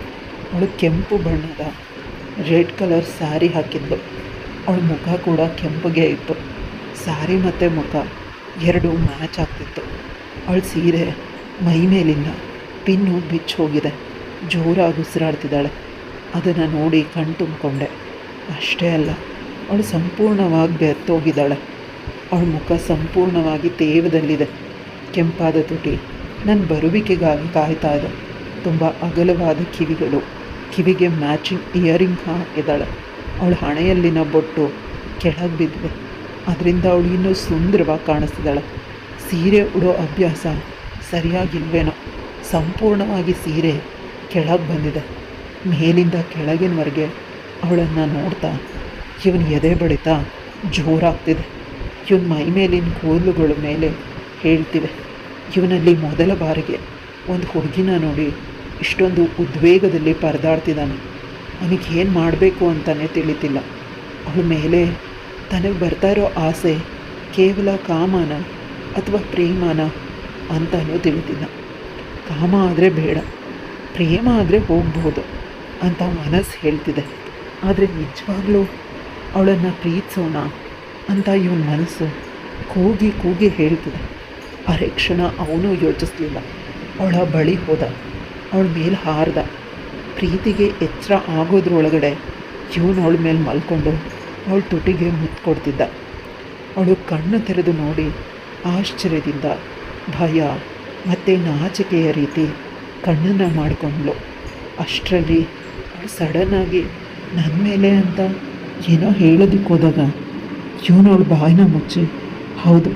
ಅವಳು ಕೆಂಪು ಬಣ್ಣದ ರೆಡ್ ಕಲರ್ ಸ್ಯಾರಿ ಹಾಕಿದ್ಲು. ಅವಳ ಮುಖ ಕೂಡ ಕೆಂಪಗೆ ಇತ್ತು. ಸ್ಯಾರಿ ಮತ್ತು ಮುಖ ಎರಡೂ ಮ್ಯಾಚ್ ಆಗ್ತಿತ್ತು. ಅವಳ ಸೀರೆ ಮೈ ಮೇಲಿಲ್ಲ, ಪಿನ್ನು ಬಿಚ್ಚಿ ಹೋಗಿದೆ. ಜೋರಾಗಿ ಉಸಿರಾಡ್ತಿದ್ದಾಳೆ. ಅದನ್ನು ನೋಡಿ ಕಣ್ ತುಂಬಿಕೊಂಡೆ. ಅಷ್ಟೇ ಅಲ್ಲ, ಅವಳು ಸಂಪೂರ್ಣವಾಗಿ ಬೆರ್ತೋಗಿದ್ದಾಳೆ. ಅವಳ ಮುಖ ಸಂಪೂರ್ಣವಾಗಿ ತೇವದಲ್ಲಿದೆ. ಕೆಂಪಾದ ತುಟಿ ನನ್ನ ಬರುವಿಕೆಗಾಗಿ ಕಾಯ್ತಾ ಇದೆ. ತುಂಬ ಅಗಲವಾದ ಕಿವಿಗಳು, ಕಿವಿಗೆ ಮ್ಯಾಚಿಂಗ್ ಇಯರಿಂಗ್ ಹಾಕಿದ್ದಾಳೆ. ಅವಳ ಹಣೆಯಲ್ಲಿನ ಬೊಟ್ಟು ಕೆಳಗೆ ಬಿದ್ದಿದೆ. ಅದರಿಂದ ಅವಳು ಇನ್ನೂ ಸುಂದರವಾಗಿ ಕಾಣಿಸ್ತಿದ್ದಾಳೆ. ಸೀರೆ ಉಡೋ ಅಭ್ಯಾಸ ಸರಿಯಾಗಿಲ್ವೇನೋ, ಸಂಪೂರ್ಣವಾಗಿ ಸೀರೆ ಕೆಳಗೆ ಬಂದಿದೆ. ಮೇಲಿಂದ ಕೆಳಗಿನವರೆಗೆ ಅವಳನ್ನು ನೋಡ್ತಾ ಇವನು ಎದೆ ಬಡಿತ ಜೋರಾಗ್ತಿದೆ. ಇವನ ಮೈ ಮೇಲಿನ ಕೂದಲುಗಳ ಮೇಲೆ ಹೇಳ್ತಿವೆ. ಇವನಲ್ಲಿ ಮೊದಲ ಬಾರಿಗೆ ಒಂದು ಹುಡುಗಿನ ನೋಡಿ ಇಷ್ಟೊಂದು ಉದ್ವೇಗದಲ್ಲಿ ಪರದಾಡ್ತಿದ್ದಾನೆ. ಅವನಿಗೇನು ಮಾಡಬೇಕು ಅಂತಲೇ ತಿಳಿತಿಲ್ಲ. ಅವಳ ಮೇಲೆ ತನಗೆ ಬರ್ತಾ ಇರೋ ಆಸೆ ಕೇವಲ ಕಾಮನ ಅಥವಾ ಪ್ರೇಮನ ಅಂತಲೂ ತಿಳಿತಿಲ್ಲ. ಕಾಮ ಆದರೆ ಬೇಡ, ಪ್ರೇಮ ಆದರೆ ಹೋಗ್ಬೋದು ಅಂತ ಮನಸ್ಸು ಹೇಳ್ತಿದೆ. ಆದರೆ ನಿಜವಾಗ್ಲೂ ಅವಳನ್ನು ಪ್ರೀತಿಸೋಣ ಅಂತ ಇವನ ಮನಸ್ಸು ಕೂಗಿ ಕೂಗಿ ಹೇಳ್ತಿದೆ. ಅರೆ ಕ್ಷಣ ಅವನು ಯೋಚಿಸಲಿಲ್ಲ. ಅವಳ ಬಳಿ ಹೋದ, ಅವಳ ಮೇಲೆ ಹಾರ್ದ. ಪ್ರೀತಿಗೆ ಎಚ್ಚರ ಆಗೋದ್ರೊಳಗಡೆ ಇವನು ಅವಳ ಮೇಲೆ ಮಲ್ಕೊಂಡು ಅವಳ ತುಟಿಗೆ ಮುತ್ತು ಕೊಡ್ತಿದ್ದ. ಅವಳು ಕಣ್ಣು ತೆರೆದು ನೋಡಿ ಆಶ್ಚರ್ಯದಿಂದ ಭಯ ಮತ್ತು ನಾಚಿಕೆಯ ರೀತಿ ಕಣ್ಣನ್ನು ಮಾಡಿಕೊಂಡ್ಳು. ಅಷ್ಟರಲ್ಲಿ ಅವಳು ಸಡನ್ನಾಗಿ ನನ್ನ ಮೇಲೆ ಅಂತ ಏನೋ ಹೇಳೋದಕ್ಕೆ ಹೋದಾಗ ಇವನು ಅವಳು ಬಾಯಿನ ಮುಚ್ಚಿ, ಹೌದು,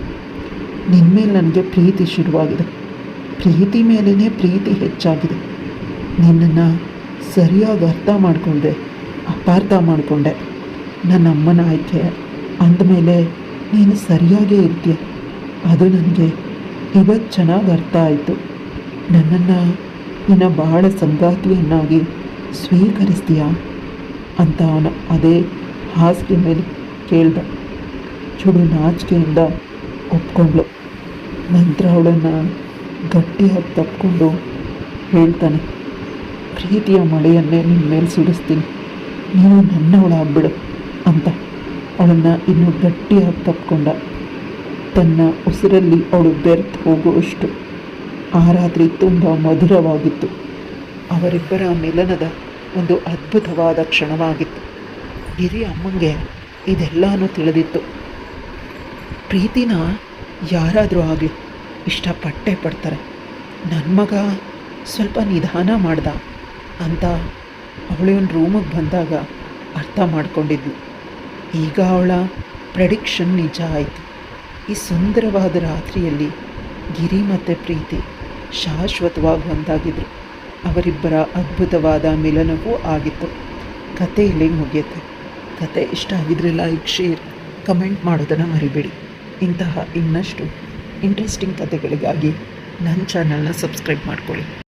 ನಿನ್ನ ಮೇಲೆ ನನಗೆ ಪ್ರೀತಿ ಶುರುವಾಗಿದೆ. ಪ್ರೀತಿ ಮೇಲೇ ಪ್ರೀತಿ ಹೆಚ್ಚಾಗಿದೆ. ನಿನ್ನನ್ನು ಸರಿಯಾಗಿ ಅರ್ಥ ಮಾಡಿಕೊಂಡೆ, ಅಪಾರ್ಥ ಮಾಡಿಕೊಂಡೆ. ನನ್ನ ಅಮ್ಮನ ಆಯ್ಕೆ ಅಂದಮೇಲೆ ನೀನು ಸರಿಯಾಗೇ ಇರ್ತೀಯ. ಅದು ನನಗೆ ಇವತ್ತು ಚೆನ್ನಾಗಿ ಅರ್ಥ ಆಯಿತು. ನನ್ನನ್ನು ನಿನ್ನ ಬಹಳ ಸಂಗಾತಿಯನ್ನಾಗಿ ಸ್ವೀಕರಿಸ್ತೀಯಾ ಅಂತ ಅವನು ಅದೇ ಹಾಸಿಗೆ ಮೇಲೆ ಕೇಳ್ದ. ಚುಡು ನಾಚಿಕೆಯಿಂದ ಒಪ್ಕೊಂಡ್ಳು. ನಂತರ ಅವಳನ್ನು ಗಟ್ಟಿಯಾಗಿ ತಪ್ಪಿಕೊಂಡು ಹೇಳ್ತಾನೆ, ಪ್ರೀತಿಯ ಮಳೆಯನ್ನೇ ನಿನ್ನ ಮೇಲೆ ಸುರಿಸ್ತೀನಿ, ನೀನು ನನ್ನವಳಾಗ್ಬಿಡು ಅಂತ. ಅವಳನ್ನು ಇನ್ನೂ ಗಟ್ಟಿಯಾಗಿ ತಪ್ಪಿಕೊಂಡ. ತನ್ನ ಉಸಿರಲ್ಲಿ ಅವಳು ಬೆರ್ತು ಹೋಗುವಷ್ಟು ಆ ರಾತ್ರಿ ತುಂಬ ಮಧುರವಾಗಿತ್ತು. ಅವರಿಬ್ಬರ ಮಿಲನದ ಒಂದು ಅದ್ಭುತವಾದ ಕ್ಷಣವಾಗಿತ್ತು. ಗಿರಿ ಅಮ್ಮಂಗೆ ಇದೆಲ್ಲನೂ ತಿಳಿದಿತ್ತು. ಪ್ರೀತಿನ ಯಾರಾದರೂ ಆಗಲಿ ಇಷ್ಟಪಟ್ಟೇ ಪಡ್ತಾರೆ. ನನ್ನ ಮಗ ಸ್ವಲ್ಪ ನಿಧಾನ ಮಾಡ್ದ ಅಂತ ಅವಳು ಇವನು ರೂಮಿಗೆ ಬಂದಾಗ ಅರ್ಥ ಮಾಡ್ಕೊಂಡಿದ್ಲು. ಈಗ ಅವಳ ಪ್ರೆಡಿಕ್ಷನ್ ನಿಜ ಆಯಿತು. ಈ ಸುಂದರವಾದ ರಾತ್ರಿಯಲ್ಲಿ ಗಿರಿ ಮತ್ತು ಪ್ರೀತಿ ಶಾಶ್ವತವಾಗಿ ಒಂದಾಗಿದ್ದರು. ಅವರಿಬ್ಬರ ಅದ್ಭುತವಾದ ಮಿಲನವೂ ಆಗಿತ್ತು. ಕತೆ ಇಲ್ಲಿಗೆ ಮುಗಿಯುತ್ತೆ. ಕತೆ ಇಷ್ಟ ಆಗಿದ್ರೆ ಲೈಕ್, ಶೇರ್, ಕಮೆಂಟ್ ಮಾಡೋದನ್ನು ಮರಿಬೇಡಿ. ಇಂತಹ ಇನ್ನಷ್ಟು ಇಂಟ್ರೆಸ್ಟಿಂಗ್ ಕತೆಗಳಿಗಾಗಿ ನನ್ನ ಚಾನಲ್ನ ಸಬ್ಸ್ಕ್ರೈಬ್ ಮಾಡ್ಕೊಳ್ಳಿ.